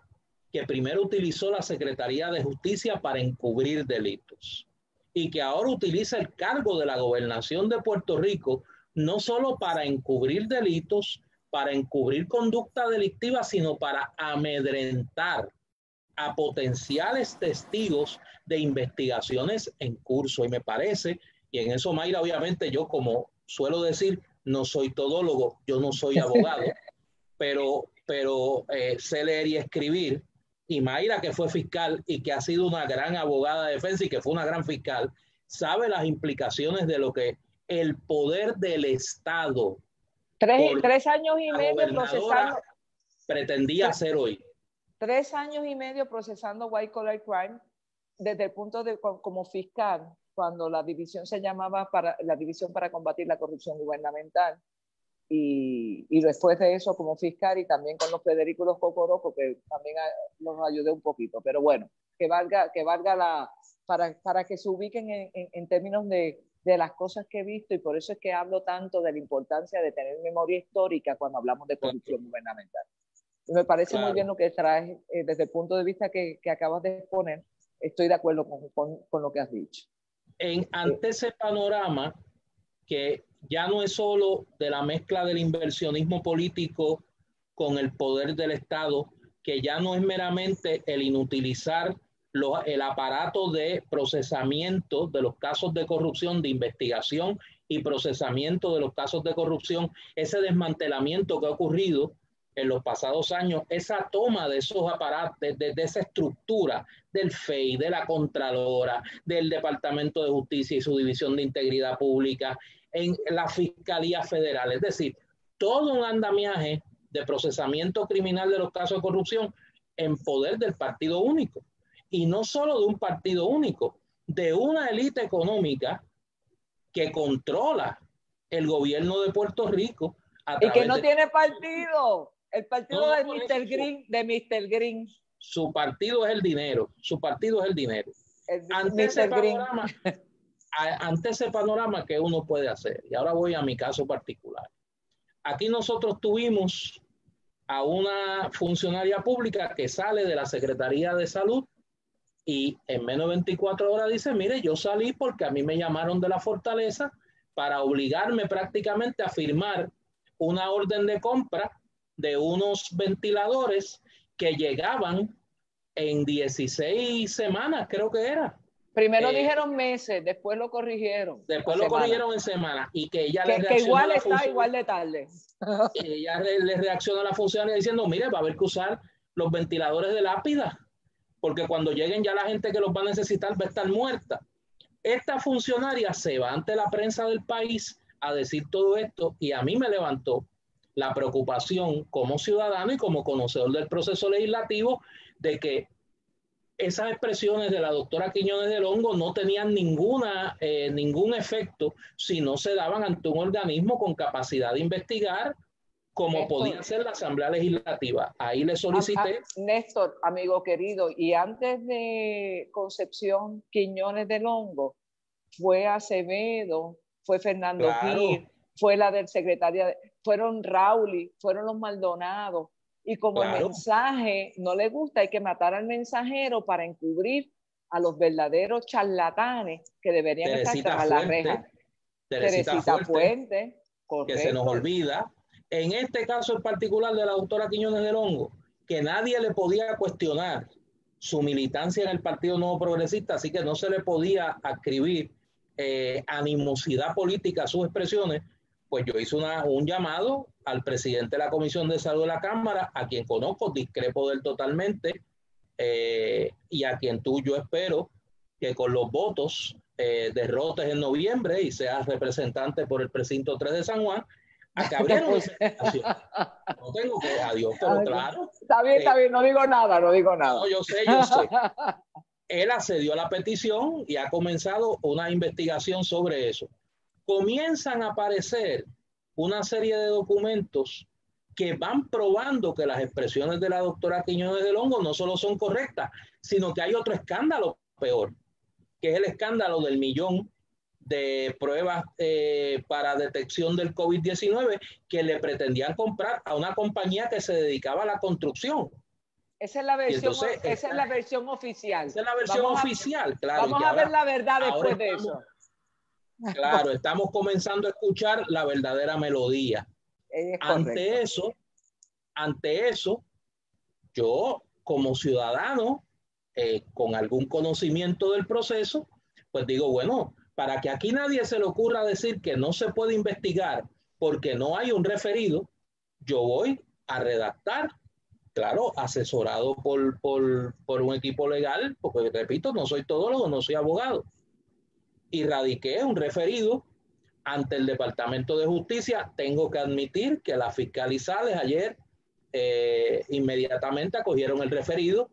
que primero utilizó la Secretaría de Justicia para encubrir delitos y que ahora utiliza el cargo de la gobernación de Puerto Rico no solo para encubrir delitos, para encubrir conducta delictiva, sino para amedrentar a potenciales testigos de investigaciones en curso. Y me parece, y en eso, Mayra, obviamente yo, como suelo decir, no soy todólogo, yo no soy abogado, pero sé leer y escribir. Y Mayra, que fue fiscal y que ha sido una gran abogada de defensa y que fue una gran fiscal, sabe las implicaciones de lo que el poder del Estado, tres años y medio procesando, pretendía hacer hoy. 3 años y medio procesando white collar crime desde el punto de como fiscal, cuando la división se llamaba la División para Combatir la Corrupción Gubernamental, y después de eso como fiscal, y también con los Federico y los Cocorocos, que también los ayudé un poquito, pero bueno, que valga para que se ubiquen en términos de las cosas que he visto, y por eso es que hablo tanto de la importancia de tener memoria histórica cuando hablamos de corrupción gubernamental. Me parece muy bien lo que traes desde el punto de vista que acabas de exponer. Estoy de acuerdo con lo que has dicho. Ante ese panorama, que ya no es solo de la mezcla del inversionismo político con el poder del Estado, que ya no es meramente el inutilizar el aparato de procesamiento de los casos de corrupción, de investigación y procesamiento de los casos de corrupción, ese desmantelamiento que ha ocurrido en los pasados años, esa toma de esos aparatos, de esa estructura del FEI, de la Contralora, del Departamento de Justicia y su División de Integridad Pública, en la Fiscalía Federal, es decir, todo un andamiaje de procesamiento criminal de los casos de corrupción en poder del partido único. Y no solo de un partido único, de una élite económica que controla el gobierno de Puerto Rico. Y que no tiene partido. El partido de Mr. Green. Su partido es el dinero. Su partido es el dinero. Ante ese panorama, ¿qué uno puede hacer? Y ahora voy a mi caso particular. Aquí nosotros tuvimos a una funcionaria pública que sale de la Secretaría de Salud y en menos de 24 horas dice, mire, yo salí porque a mí me llamaron de la Fortaleza para obligarme prácticamente a firmar una orden de compra de unos ventiladores que llegaban en 16 semanas, creo que era. Primero dijeron meses, después lo corrigieron. Después lo corrigieron en semana, y que ella le reacciona igual de tarde. Ella le reacciona a la funcionaria diciendo, mire, va a haber que usar los ventiladores de lápida, porque cuando lleguen ya la gente que los va a necesitar va a estar muerta. Esta funcionaria se va ante la prensa del país a decir todo esto, y a mí me levantó la preocupación como ciudadano y como conocedor del proceso legislativo de que esas expresiones de la doctora Quiñones del Hongo no tenían ningún efecto si no se daban ante un organismo con capacidad de investigar, como Néstor, podía ser la Asamblea Legislativa. Ahí le solicité. Néstor, amigo querido, y antes de Concepción Quiñones del Hongo, fue Acevedo, fue Fernando Gil, fue la del secretaria, fueron Rauli, fueron los Maldonado. Y como el mensaje no le gusta, hay que matar al mensajero para encubrir a los verdaderos charlatanes que deberían estar tras la reja. Teresita Fuente, correcto. Que se nos olvida. En este caso en particular de la doctora Quiñones del Hongo, que nadie le podía cuestionar su militancia en el Partido Nuevo Progresista, así que no se le podía adscribir animosidad política a sus expresiones, pues yo hice un llamado al presidente de la Comisión de Salud de la Cámara, a quien conozco, discrepo de él totalmente, y a quien yo espero que con los votos derrotes en noviembre y seas representante por el precinto 3 de San Juan, acabaron esa situación. No tengo que, adiós, pero claro. Está bien, no digo nada. No, yo sé. Él accedió a la petición y ha comenzado una investigación sobre eso. Comienzan a aparecer una serie de documentos que van probando que las expresiones de la doctora Quiñones del Hongo no solo son correctas, sino que hay otro escándalo peor, que es el escándalo del 1.000.000 de pruebas para detección del COVID-19 que le pretendían comprar a una compañía que se dedicaba a la construcción. Esa es la versión, esa es la versión oficial. Esa es la versión oficial, claro. Vamos a ver la verdad después de eso. Claro, estamos comenzando a escuchar la verdadera melodía. Ante eso, yo como ciudadano, con algún conocimiento del proceso, pues digo, bueno, para que aquí nadie se le ocurra decir que no se puede investigar porque no hay un referido, yo voy a redactar, claro, asesorado por un equipo legal, porque repito, no soy todólogo, no soy abogado, y radiqué un referido ante el Departamento de Justicia. Tengo que admitir que las fiscalizales ayer inmediatamente acogieron el referido,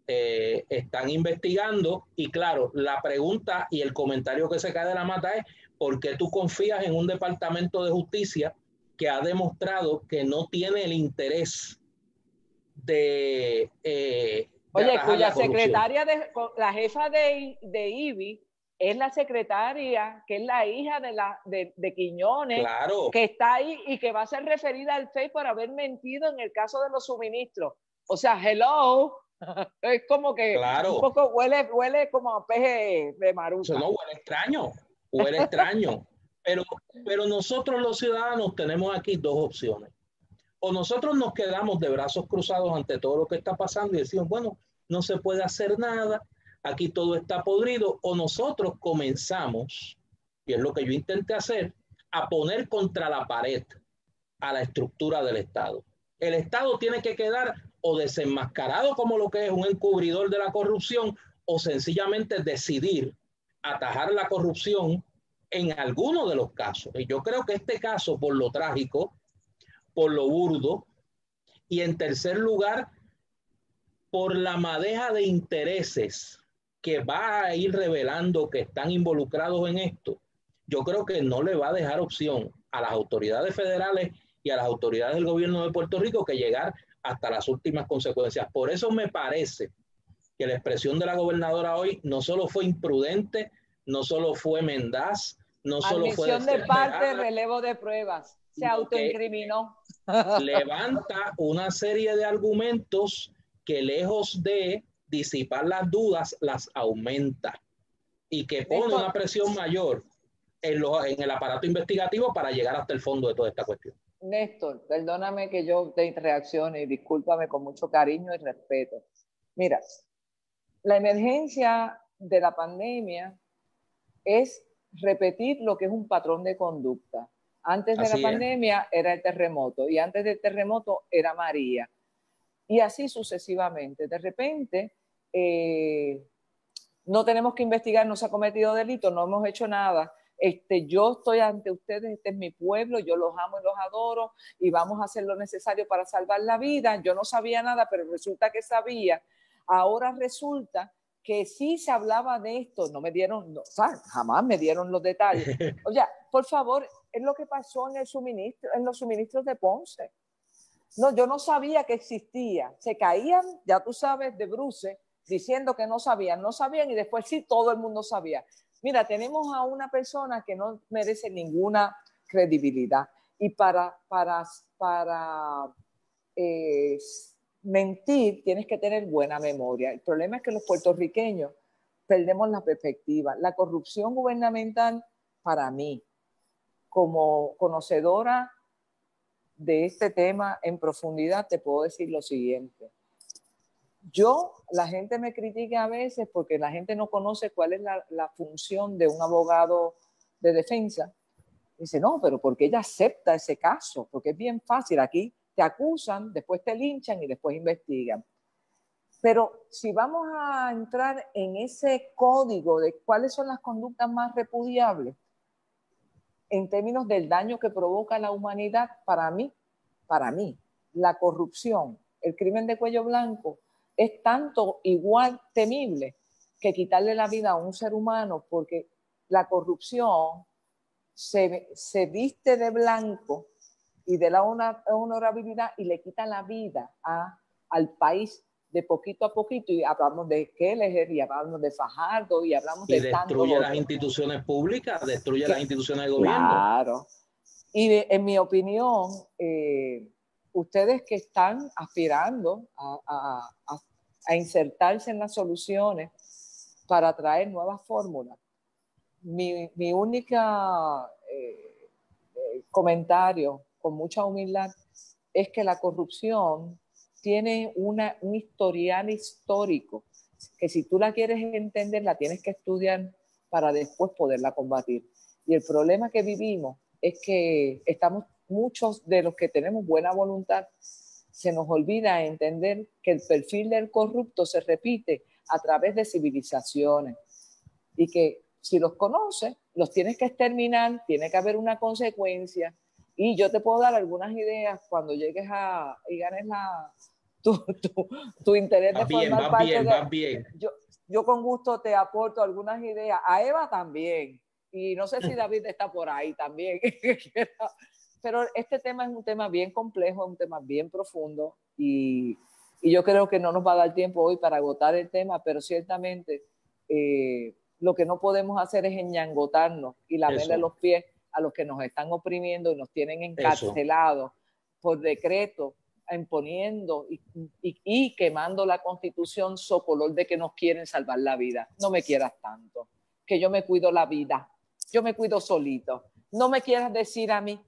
están investigando y claro, la pregunta y el comentario que se cae de la mata es ¿por qué tú confías en un Departamento de Justicia que ha demostrado que no tiene el interés de oye, cuya secretaria, la jefa de IBI es la secretaria, que es la hija de Quiñones, claro, que está ahí y que va a ser referida al FEI por haber mentido en el caso de los suministros? O sea, hello, es como que claro, un poco huele como a peje de maruca. Eso no huele extraño, pero nosotros los ciudadanos tenemos aquí dos opciones. O nosotros nos quedamos de brazos cruzados ante todo lo que está pasando y decimos, bueno, no se puede hacer nada, aquí todo está podrido, o nosotros comenzamos, y es lo que yo intenté hacer, a poner contra la pared a la estructura del Estado. El Estado tiene que quedar o desenmascarado como lo que es un encubridor de la corrupción, o sencillamente decidir atajar la corrupción en alguno de los casos. Y yo creo que este caso, por lo trágico, por lo burdo, y en tercer lugar, por la madeja de intereses que va a ir revelando que están involucrados en esto, yo creo que no le va a dejar opción a las autoridades federales y a las autoridades del gobierno de Puerto Rico que llegar hasta las últimas consecuencias. Por eso me parece que la expresión de la gobernadora hoy no solo fue imprudente, no solo fue mendaz, no solo fue admisión de parte, relevo de pruebas, se autoincriminó. Levanta una serie de argumentos que lejos de disipar las dudas, las aumenta y que pone una presión mayor en el aparato investigativo para llegar hasta el fondo de toda esta cuestión. Néstor, perdóname que yo te reaccione y discúlpame con mucho cariño y respeto. Mira, la emergencia de la pandemia es repetir lo que es un patrón de conducta. Antes de la pandemia era el terremoto y antes del terremoto era María. Y así sucesivamente. De repente, no tenemos que investigar, no se ha cometido delito, no hemos hecho nada. Yo estoy ante ustedes, este es mi pueblo, yo los amo y los adoro y vamos a hacer lo necesario para salvar la vida. Yo no sabía nada, pero resulta que sabía. Ahora resulta que sí se hablaba de esto, no me dieron, no, o sea, jamás me dieron los detalles. O sea, por favor, es lo que pasó en los suministros de Ponce. No, yo no sabía que existía. Se caían, ya tú sabes, de bruces, diciendo que no sabían y después sí todo el mundo sabía. Mira, tenemos a una persona que no merece ninguna credibilidad y para mentir tienes que tener buena memoria. El problema es que los puertorriqueños perdemos la perspectiva. La corrupción gubernamental, para mí, como conocedora de este tema en profundidad, te puedo decir lo siguiente. La gente me critica a veces porque la gente no conoce cuál es la función de un abogado de defensa. Dice, no, pero ¿por qué ella acepta ese caso? Porque es bien fácil. Aquí te acusan, después te linchan y después investigan. Pero si vamos a entrar en ese código de cuáles son las conductas más repudiables, en términos del daño que provoca a la humanidad, para mí, la corrupción, el crimen de cuello blanco, es tanto igual temible que quitarle la vida a un ser humano, porque la corrupción se viste de blanco y de la honorabilidad y le quita la vida al país de poquito a poquito, y hablamos de Kelleher y hablamos de Fajardo y hablamos de destruye las instituciones públicas, destruye las instituciones de gobierno. Claro. Y en mi opinión, ustedes que están aspirando a insertarse en las soluciones para traer nuevas fórmulas, mi única comentario con mucha humildad es que la corrupción tiene un historial histórico que si tú la quieres entender la tienes que estudiar para después poderla combatir. Y el problema que vivimos es que muchos de los que tenemos buena voluntad, se nos olvida entender que el perfil del corrupto se repite a través de civilizaciones y que si los conoces, los tienes que exterminar, tiene que haber una consecuencia. Y yo te puedo dar algunas ideas cuando llegues y ganes tu interés de formar parte de... Yo con gusto te aporto algunas ideas. A Eva también. Y no sé si David está por ahí también. Pero este tema es un tema bien complejo, es un tema bien profundo. Y yo creo que no nos va a dar tiempo hoy para agotar el tema, pero ciertamente lo que no podemos hacer es enñangotarnos y lamerle los pies a los que nos están oprimiendo y nos tienen encarcelados por decreto, imponiendo y quemando la Constitución so color de que nos quieren salvar la vida. No me quieras tanto, que yo me cuido la vida, yo me cuido solito. No me quieras decir a mí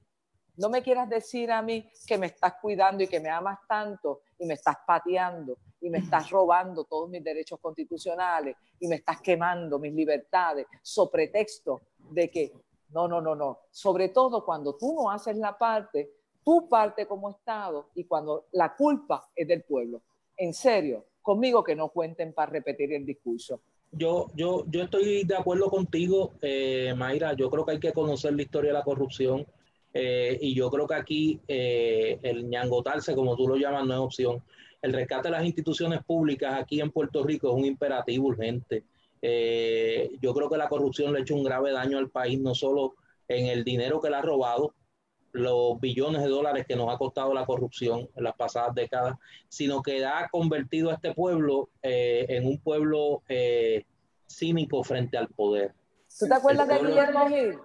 que me estás cuidando y que me amas tanto y me estás pateando y me estás robando todos mis derechos constitucionales y me estás quemando mis libertades so pretexto de que no. Sobre todo cuando tú no haces tu parte como Estado y cuando la culpa es del pueblo. En serio, conmigo que no cuenten para repetir el discurso. Yo estoy de acuerdo contigo, Mayra. Yo creo que hay que conocer la historia de la corrupción. Y yo creo que aquí el ñangotarse, como tú lo llamas, no es opción. El rescate de las instituciones públicas aquí en Puerto Rico es un imperativo urgente. Yo creo que la corrupción le ha hecho un grave daño al país, no solo en el dinero que le ha robado, los billones de dólares que nos ha costado la corrupción en las pasadas décadas, sino que ha convertido a este pueblo en un pueblo cínico frente al poder. ¿Tú te acuerdas de Guillermo Gil?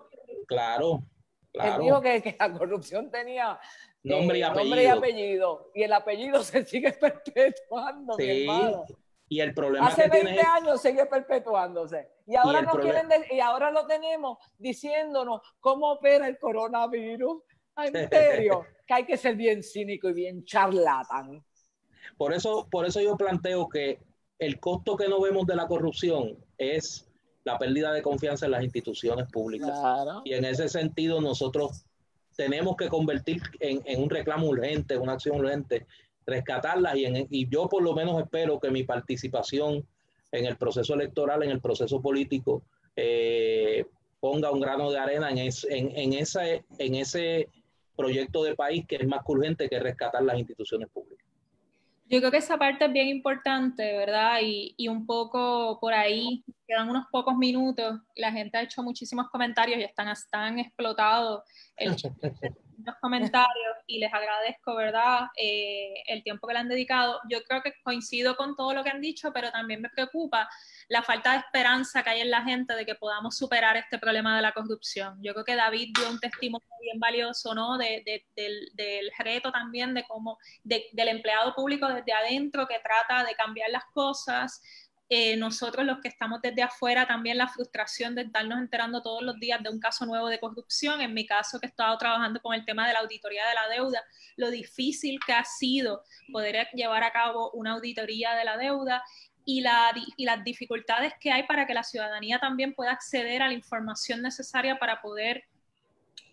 Claro. Él dijo que la corrupción tenía nombre y apellido. Y el apellido se sigue perpetuando, mi hermano. Y el problema hace 20 años sigue perpetuándose. Y ahora y ahora lo tenemos diciéndonos cómo opera el coronavirus. En serio, que hay que ser bien cínico y bien charlatán. Por eso yo planteo que el costo que no vemos de la corrupción es la pérdida de confianza en las instituciones públicas. Claro. Y en ese sentido nosotros tenemos que convertir en un reclamo urgente, una acción urgente, rescatarlas y yo por lo menos espero que mi participación en el proceso electoral, en el proceso político, ponga un grano de arena en ese proyecto de país que es más urgente que rescatar las instituciones públicas. Yo creo que esa parte es bien importante, ¿verdad? Y un poco por ahí, quedan unos pocos minutos, la gente ha hecho muchísimos comentarios y están explotados el chat de los comentarios y les agradezco, ¿verdad? El tiempo que le han dedicado. Yo creo que coincido con todo lo que han dicho, pero también me preocupa la falta de esperanza que hay en la gente de que podamos superar este problema de la corrupción. Yo creo que David dio un testimonio bien valioso, ¿no? Del reto también de cómo, del empleado público desde adentro que trata de cambiar las cosas. Nosotros los que estamos desde afuera también la frustración de estarnos enterando todos los días de un caso nuevo de corrupción. En mi caso que he estado trabajando con el tema de la auditoría de la deuda, lo difícil que ha sido poder llevar a cabo una auditoría de la deuda y las dificultades que hay para que la ciudadanía también pueda acceder a la información necesaria para poder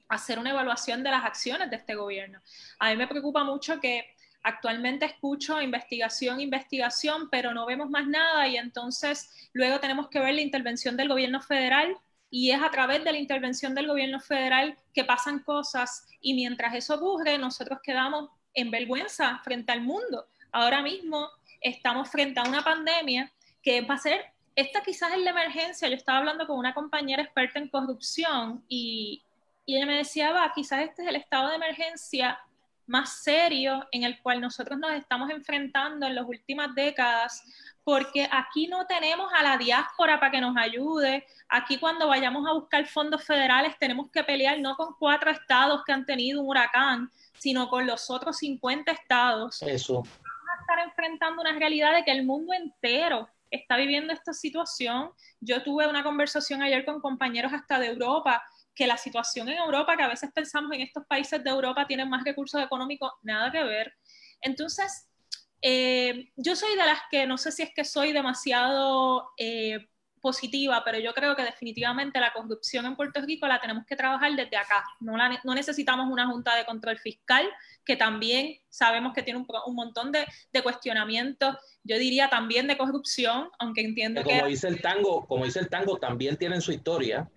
hacer una evaluación de las acciones de este gobierno. A mí me preocupa mucho que actualmente escucho investigación, pero no vemos más nada y entonces luego tenemos que ver la intervención del gobierno federal y es a través de la intervención del gobierno federal que pasan cosas y mientras eso ocurre nosotros quedamos en vergüenza frente al mundo. Ahora mismo estamos frente a una pandemia que va a ser, esta quizás es la emergencia. Yo estaba hablando con una compañera experta en corrupción y ella me decía, quizás este es el estado de emergencia más serio en el cual nosotros nos estamos enfrentando en las últimas décadas, porque aquí no tenemos a la diáspora para que nos ayude. Aquí cuando vayamos a buscar fondos federales tenemos que pelear no con 4 estados que han tenido un huracán, sino con los otros 50 estados. Eso. Vamos a estar enfrentando una realidad de que el mundo entero está viviendo esta situación. Yo tuve una conversación ayer con compañeros hasta de Europa, que la situación en Europa, que a veces pensamos en estos países de Europa tienen más recursos económicos, nada que ver. Entonces, yo soy de las que, no sé si es que soy demasiado positiva, pero yo creo que definitivamente la corrupción en Puerto Rico la tenemos que trabajar desde acá. No necesitamos una junta de control fiscal, que también sabemos que tiene un montón de cuestionamientos, yo diría también de corrupción, aunque entiendo como dice el tango, también tienen su historia.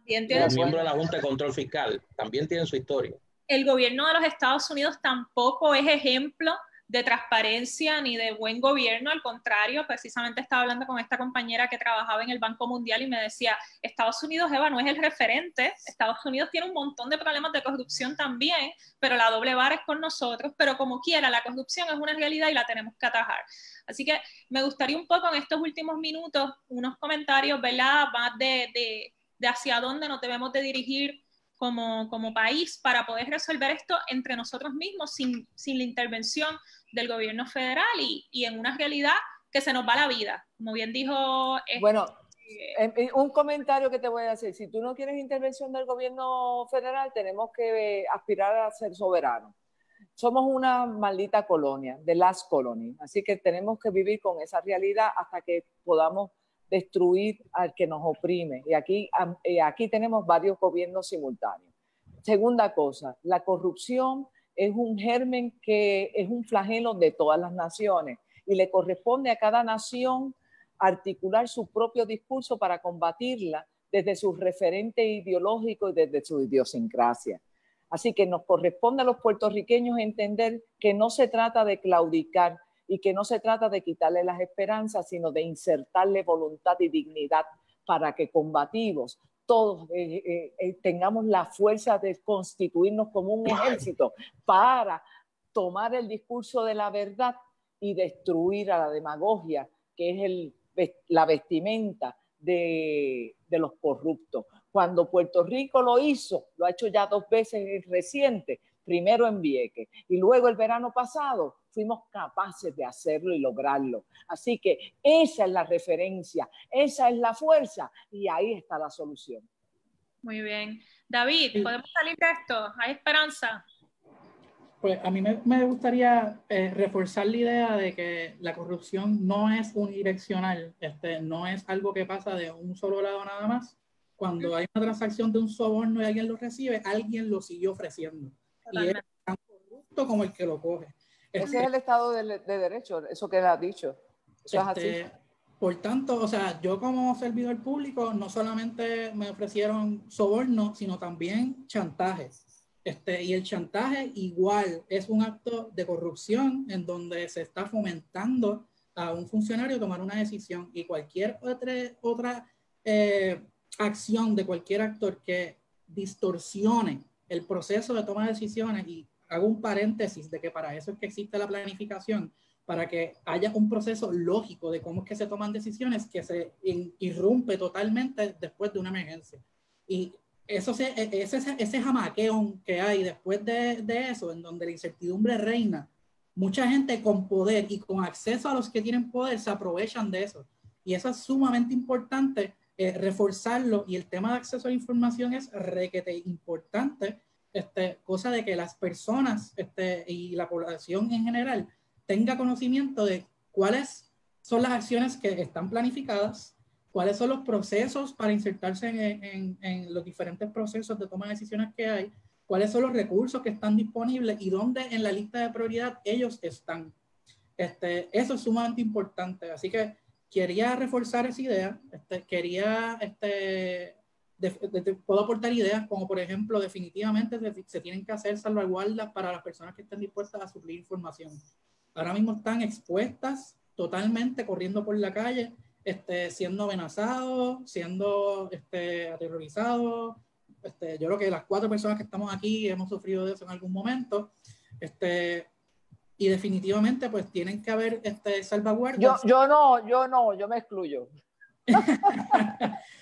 Los miembros de la Junta de Control Fiscal también tienen su historia. El gobierno de los Estados Unidos tampoco es ejemplo de transparencia ni de buen gobierno, al contrario. Precisamente estaba hablando con esta compañera que trabajaba en el Banco Mundial y me decía, Estados Unidos, Eva, no es el referente, Estados Unidos tiene un montón de problemas de corrupción también, pero la doble vara es con nosotros, pero como quiera, la corrupción es una realidad y la tenemos que atajar. Así que me gustaría un poco en estos últimos minutos, unos comentarios, ¿verdad?, más de hacia dónde nos debemos de dirigir como país para poder resolver esto entre nosotros mismos sin la intervención del gobierno federal y en una realidad que se nos va la vida. Como bien dijo... Bueno, un comentario que te voy a hacer. Si tú no quieres intervención del gobierno federal, tenemos que aspirar a ser soberanos. Somos una maldita colonia, the last colony. Así que tenemos que vivir con esa realidad hasta que podamos destruir al que nos oprime. Y aquí tenemos varios gobiernos simultáneos. Segunda cosa, la corrupción es un germen que es un flagelo de todas las naciones y le corresponde a cada nación articular su propio discurso para combatirla desde su referente ideológico y desde su idiosincrasia. Así que nos corresponde a los puertorriqueños entender que no se trata de claudicar y que no se trata de quitarle las esperanzas, sino de insertarle voluntad y dignidad para que combativos todos tengamos la fuerza de constituirnos como un ejército para tomar el discurso de la verdad y destruir a la demagogia, que es la vestimenta de los corruptos. Cuando Puerto Rico lo hizo, lo ha hecho ya 2 veces reciente, primero en Vieques y luego el verano pasado, fuimos capaces de hacerlo y lograrlo. Así que esa es la referencia, esa es la fuerza y ahí está la solución. Muy bien. David, ¿podemos salir de esto? ¿Hay esperanza? Pues a mí me gustaría reforzar la idea de que la corrupción no es unidireccional, no es algo que pasa de un solo lado nada más. Cuando hay una transacción de un soborno y alguien lo recibe, alguien lo sigue ofreciendo. Totalmente. Y es tan corrupto como el que lo coge. Ese es el Estado de Derecho, eso que le has dicho. Eso es así. Por tanto, o sea, yo como servidor público no solamente me ofrecieron soborno, sino también chantaje. Y el chantaje igual es un acto de corrupción en donde se está fomentando a un funcionario tomar una decisión, y cualquier otra acción de cualquier actor que distorsione el proceso de toma de decisiones, y hago un paréntesis de que para eso es que existe la planificación, para que haya un proceso lógico de cómo es que se toman decisiones, que se irrumpe totalmente después de una emergencia. Y ese jamaqueón que hay después de eso, en donde la incertidumbre reina, mucha gente con poder y con acceso a los que tienen poder se aprovechan de eso. Y eso es sumamente importante reforzarlo, y el tema de acceso a la información es requete importante, cosa de que las personas y la población en general tenga conocimiento de cuáles son las acciones que están planificadas, cuáles son los procesos para insertarse en los diferentes procesos de toma de decisiones que hay, cuáles son los recursos que están disponibles y dónde en la lista de prioridad ellos están. Eso es sumamente importante. Así que quería reforzar esa idea. Puedo aportar ideas como, por ejemplo, definitivamente se tienen que hacer salvaguardas para las personas que estén dispuestas a suplir información. Ahora mismo están expuestas totalmente, corriendo por la calle, siendo amenazados, siendo aterrorizados. Yo creo que las 4 personas que estamos aquí hemos sufrido de eso en algún momento. Y definitivamente pues tienen que haber salvaguardas. Yo me excluyo.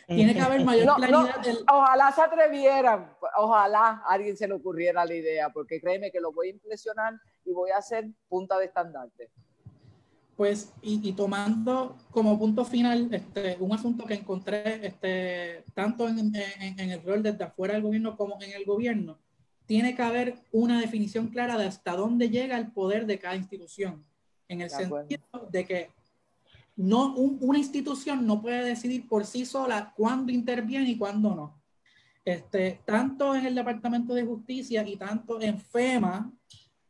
Tiene que haber mayor claridad. Ojalá se atrevieran, ojalá a alguien se le ocurriera la idea, porque créeme que lo voy a impresionar y voy a hacer punta de estandarte. Pues, y tomando como punto final un asunto que encontré tanto en el rol desde afuera del gobierno como en el gobierno, tiene que haber una definición clara de hasta dónde llega el poder de cada institución, en el sentido de que una institución no puede decidir por sí sola cuándo interviene y cuándo no. Tanto en el Departamento de Justicia y tanto en FEMA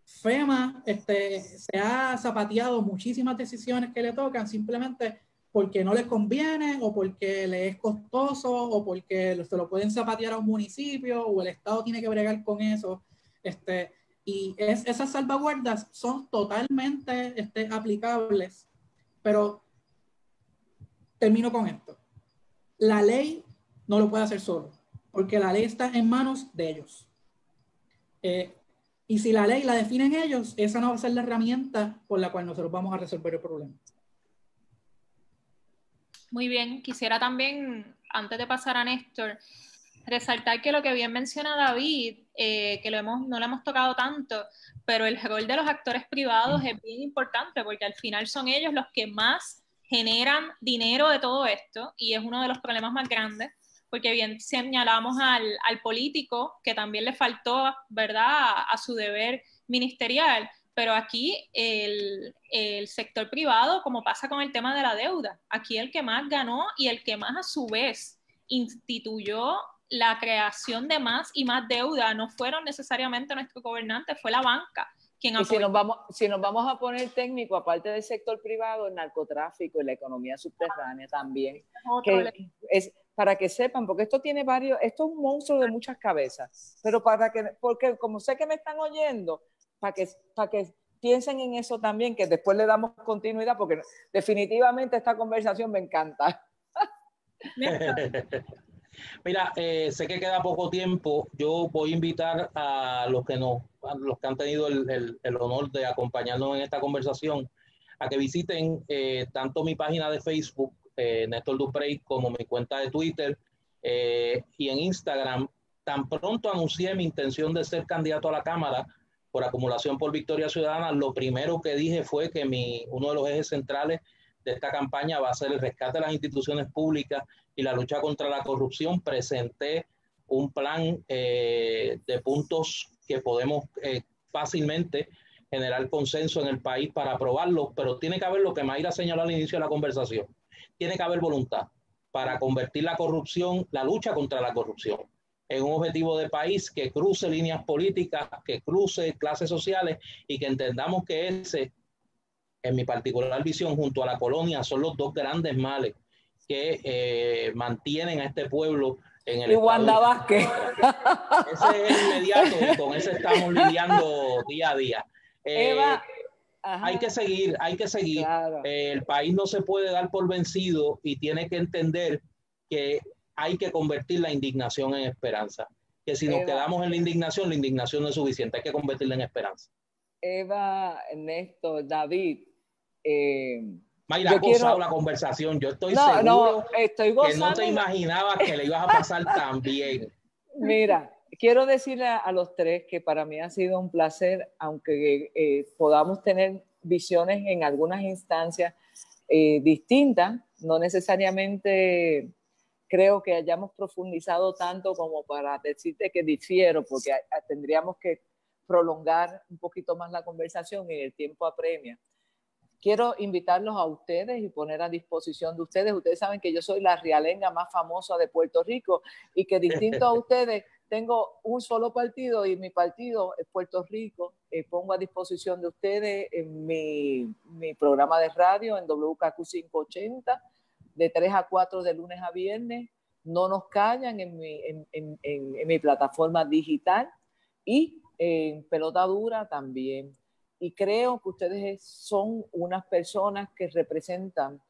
se ha zapateado muchísimas decisiones que le tocan simplemente porque no les conviene, o porque le es costoso, o porque se lo pueden zapatear a un municipio, o el Estado tiene que bregar con eso. Esas salvaguardas son totalmente aplicables, pero termino con esto. La ley no lo puede hacer solo, porque la ley está en manos de ellos. Y si la ley la definen ellos, esa no va a ser la herramienta por la cual nosotros vamos a resolver el problema. Muy bien. Quisiera también, antes de pasar a Néstor, resaltar que lo que bien menciona David, que no lo hemos tocado tanto, pero el rol de los actores privados es bien importante, porque al final son ellos los que más generan dinero de todo esto, y es uno de los problemas más grandes, porque bien señalamos al político que también le faltó, ¿verdad?, a su deber ministerial, pero aquí el sector privado, como pasa con el tema de la deuda, aquí el que más ganó y el que más a su vez instituyó la creación de más y más deuda no fueron necesariamente nuestros gobernantes, fue la banca. Y si nos vamos a poner técnico, aparte del sector privado, el narcotráfico y la economía subterránea también, que es para que sepan, porque esto tiene esto es un monstruo de muchas cabezas, pero porque como sé que me están oyendo, para que piensen en eso también, que después le damos continuidad, porque definitivamente esta conversación me encanta. Mira, sé que queda poco tiempo. Yo voy a invitar a los que han tenido el honor de acompañarnos en esta conversación a que visiten tanto mi página de Facebook, Néstor Duprey, como mi cuenta de Twitter y en Instagram. Tan pronto anuncié mi intención de ser candidato a la Cámara por acumulación por Victoria Ciudadana, lo primero que dije fue que uno de los ejes centrales de esta campaña va a ser el rescate de las instituciones públicas y la lucha contra la corrupción. Presenté un plan de puntos que podemos fácilmente generar consenso en el país para aprobarlo, pero tiene que haber lo que Mayra señaló al inicio de la conversación. Tiene que haber voluntad para convertir la lucha contra la corrupción, en un objetivo de país que cruce líneas políticas, que cruce clases sociales, y que entendamos que ese, en mi particular visión, junto a la colonia, son los dos grandes males que mantienen a este pueblo en el Y Wanda estado. Vázquez. Ese es el inmediato y con ese estamos lidiando día a día. Eva, Hay que seguir, hay que seguir. claro. El país no se puede dar por vencido y tiene que entender que hay que convertir la indignación en esperanza. Que si nos Eva, quedamos en la indignación no es suficiente, hay que convertirla en esperanza. Eva, Néstor, David, Mayra, ha gozado la conversación. Yo estoy seguro estoy que no te imaginabas que le ibas a pasar tan bien. Mira, quiero decirle a los tres que para mí ha sido un placer, aunque podamos tener visiones en algunas instancias distintas, no necesariamente creo que hayamos profundizado tanto como para decirte que difiero, porque tendríamos que prolongar un poquito más la conversación y el tiempo apremia. Quiero invitarlos a ustedes y poner a disposición de ustedes. Ustedes saben que yo soy la realenga más famosa de Puerto Rico y que distinto a ustedes tengo un solo partido y mi partido es Puerto Rico. Pongo a disposición de ustedes en mi programa de radio en WKQ 580 de 3 a 4 de lunes a viernes. No nos callan en mi plataforma digital y en Pelota Dura también. Y creo que ustedes son unas personas que representan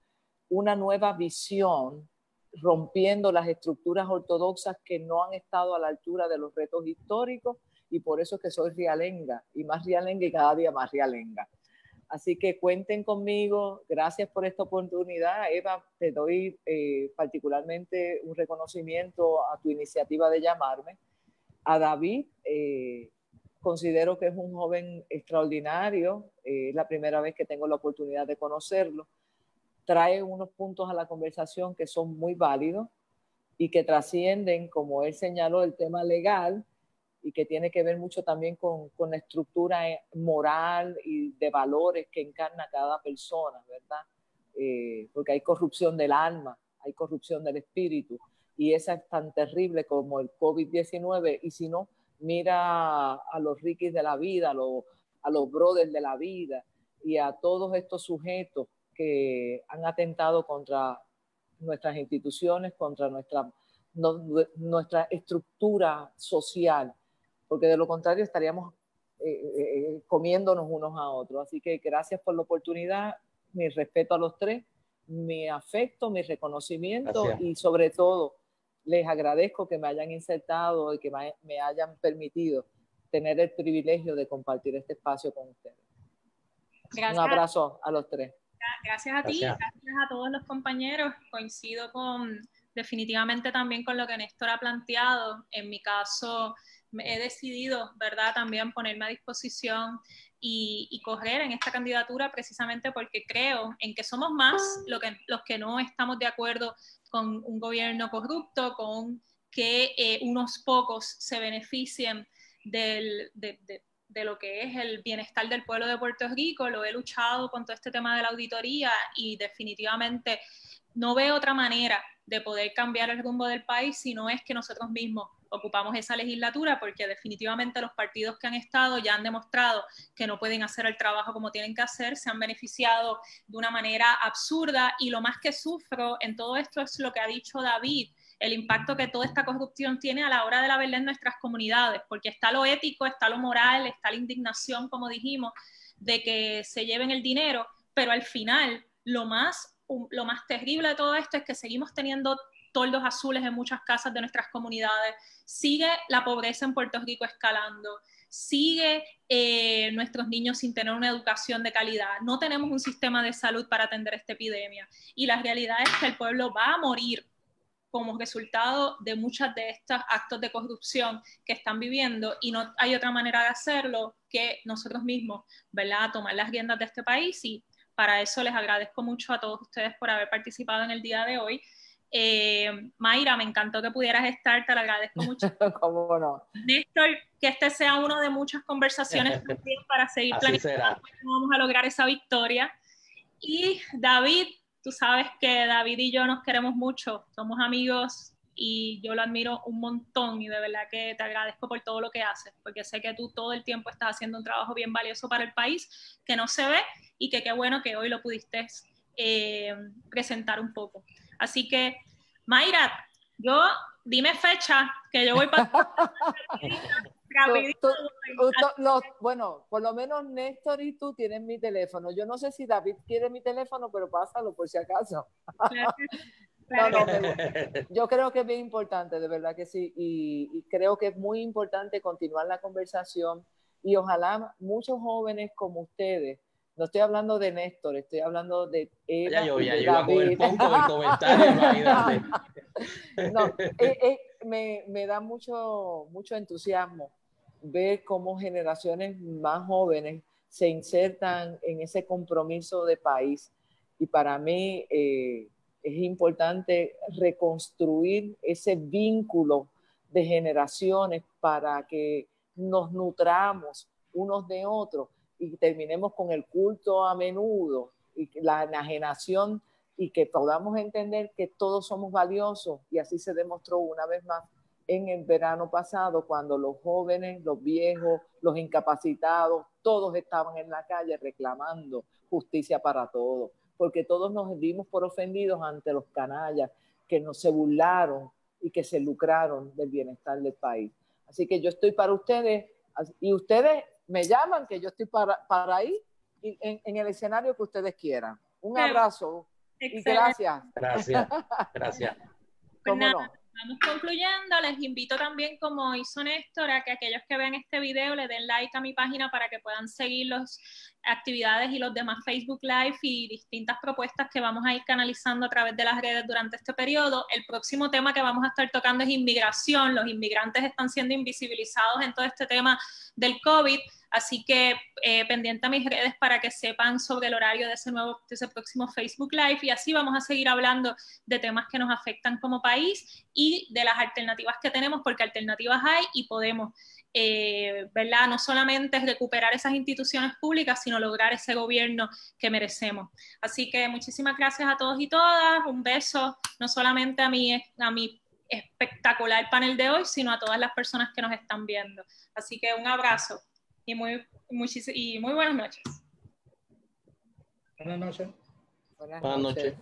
una nueva visión, rompiendo las estructuras ortodoxas que no han estado a la altura de los retos históricos, y por eso es que soy realenga, y más realenga y cada día más realenga. Así que cuenten conmigo, gracias por esta oportunidad. Eva, te doy particularmente un reconocimiento a tu iniciativa de llamarme. A David, considero que es un joven extraordinario, es la primera vez que tengo la oportunidad de conocerlo. Trae unos puntos a la conversación que son muy válidos y que trascienden, como él señaló, el tema legal y que tiene que ver mucho también con la estructura moral y de valores que encarna cada persona, ¿verdad? Porque hay corrupción del alma, hay corrupción del espíritu, y esa es tan terrible como el COVID-19, y si no, mira a los riquis de la vida, a los brothers de la vida y a todos estos sujetos que han atentado contra nuestras instituciones, contra nuestra estructura social, porque de lo contrario estaríamos comiéndonos unos a otros. Así que gracias por la oportunidad, mi respeto a los tres, mi afecto, mi reconocimiento. Gracias. Y sobre todo les agradezco que me hayan insertado y que me hayan permitido tener el privilegio de compartir este espacio con ustedes. Gracias. Un abrazo a los tres. Gracias a ti, gracias a todos los compañeros. Coincido definitivamente también con lo que Néstor ha planteado. En mi caso, he decidido, ¿verdad?, también ponerme a disposición y correr en esta candidatura precisamente porque creo en que somos más los que no estamos de acuerdo con un gobierno corrupto, con que unos pocos se beneficien de lo que es el bienestar del pueblo de Puerto Rico. Lo he luchado con todo este tema de la auditoría y definitivamente no veo otra manera de poder cambiar el rumbo del país si no es que nosotros mismos ocupamos esa legislatura, porque definitivamente los partidos que han estado ya han demostrado que no pueden hacer el trabajo como tienen que hacer, se han beneficiado de una manera absurda, y lo más que sufro en todo esto es lo que ha dicho David, el impacto que toda esta corrupción tiene a la hora de la verdad en nuestras comunidades, porque está lo ético, está lo moral, está la indignación, como dijimos, de que se lleven el dinero, pero al final lo más terrible de todo esto es que seguimos teniendo toldos azules en muchas casas de nuestras comunidades, sigue la pobreza en Puerto Rico escalando, sigue nuestros niños sin tener una educación de calidad, no tenemos un sistema de salud para atender esta epidemia, y la realidad es que el pueblo va a morir como resultado de muchos de estos actos de corrupción que están viviendo, y no hay otra manera de hacerlo que nosotros mismos, ¿verdad?, tomar las riendas de este país. Y para eso les agradezco mucho a todos ustedes por haber participado en el día de hoy. Mayra, me encantó que pudieras estar, te lo agradezco mucho. ¿Cómo no? Néstor, que este sea uno de muchas conversaciones para seguir planificando cómo vamos a lograr esa victoria. Y David, tú sabes que David y yo nos queremos mucho, somos amigos y yo lo admiro un montón, y de verdad que te agradezco por todo lo que haces, porque sé que tú todo el tiempo estás haciendo un trabajo bien valioso para el país, que no se ve, y que qué bueno que hoy lo pudiste presentar un poco. Así que, Mayra, yo dime fecha, que yo voy para... Bueno, por lo menos Néstor y tú tienen mi teléfono. Yo no sé si David quiere mi teléfono, pero pásalo por si acaso. Claro. Yo creo que es bien importante, de verdad que sí, y creo que es muy importante continuar la conversación y ojalá muchos jóvenes como ustedes, no estoy hablando de Néstor, estoy hablando de Eva y de David. No, me da mucho entusiasmo ver cómo generaciones más jóvenes se insertan en ese compromiso de país, y para mí es importante reconstruir ese vínculo de generaciones para que nos nutramos unos de otros y terminemos con el culto a menudo y la enajenación, y que podamos entender que todos somos valiosos. Y así se demostró una vez más en el verano pasado, cuando los jóvenes, los viejos, los incapacitados, todos estaban en la calle reclamando justicia para todos, porque todos nos dimos por ofendidos ante los canallas que nos se burlaron y que se lucraron del bienestar del país. Así que yo estoy para ustedes, y ustedes me llaman, que yo estoy para ir en el escenario que ustedes quieran. Un abrazo. Excelente. Y gracias. Gracias. Pues nada, vamos concluyendo. Les invito también, como hizo Néstor, a que aquellos que vean este video le den like a mi página para que puedan seguir las actividades y los demás Facebook Live y distintas propuestas que vamos a ir canalizando a través de las redes durante este periodo. El próximo tema que vamos a estar tocando es inmigración. Los inmigrantes están siendo invisibilizados en todo este tema del COVID. Así que pendiente a mis redes para que sepan sobre el horario de ese próximo Facebook Live, y así vamos a seguir hablando de temas que nos afectan como país y de las alternativas que tenemos, porque alternativas hay y podemos, ¿verdad? No solamente recuperar esas instituciones públicas, sino lograr ese gobierno que merecemos. Así que muchísimas gracias a todos y todas. Un beso, no solamente a mi espectacular panel de hoy, sino a todas las personas que nos están viendo. Así que un abrazo. Y muy buenas noches. Buenas noches. Buenas noches.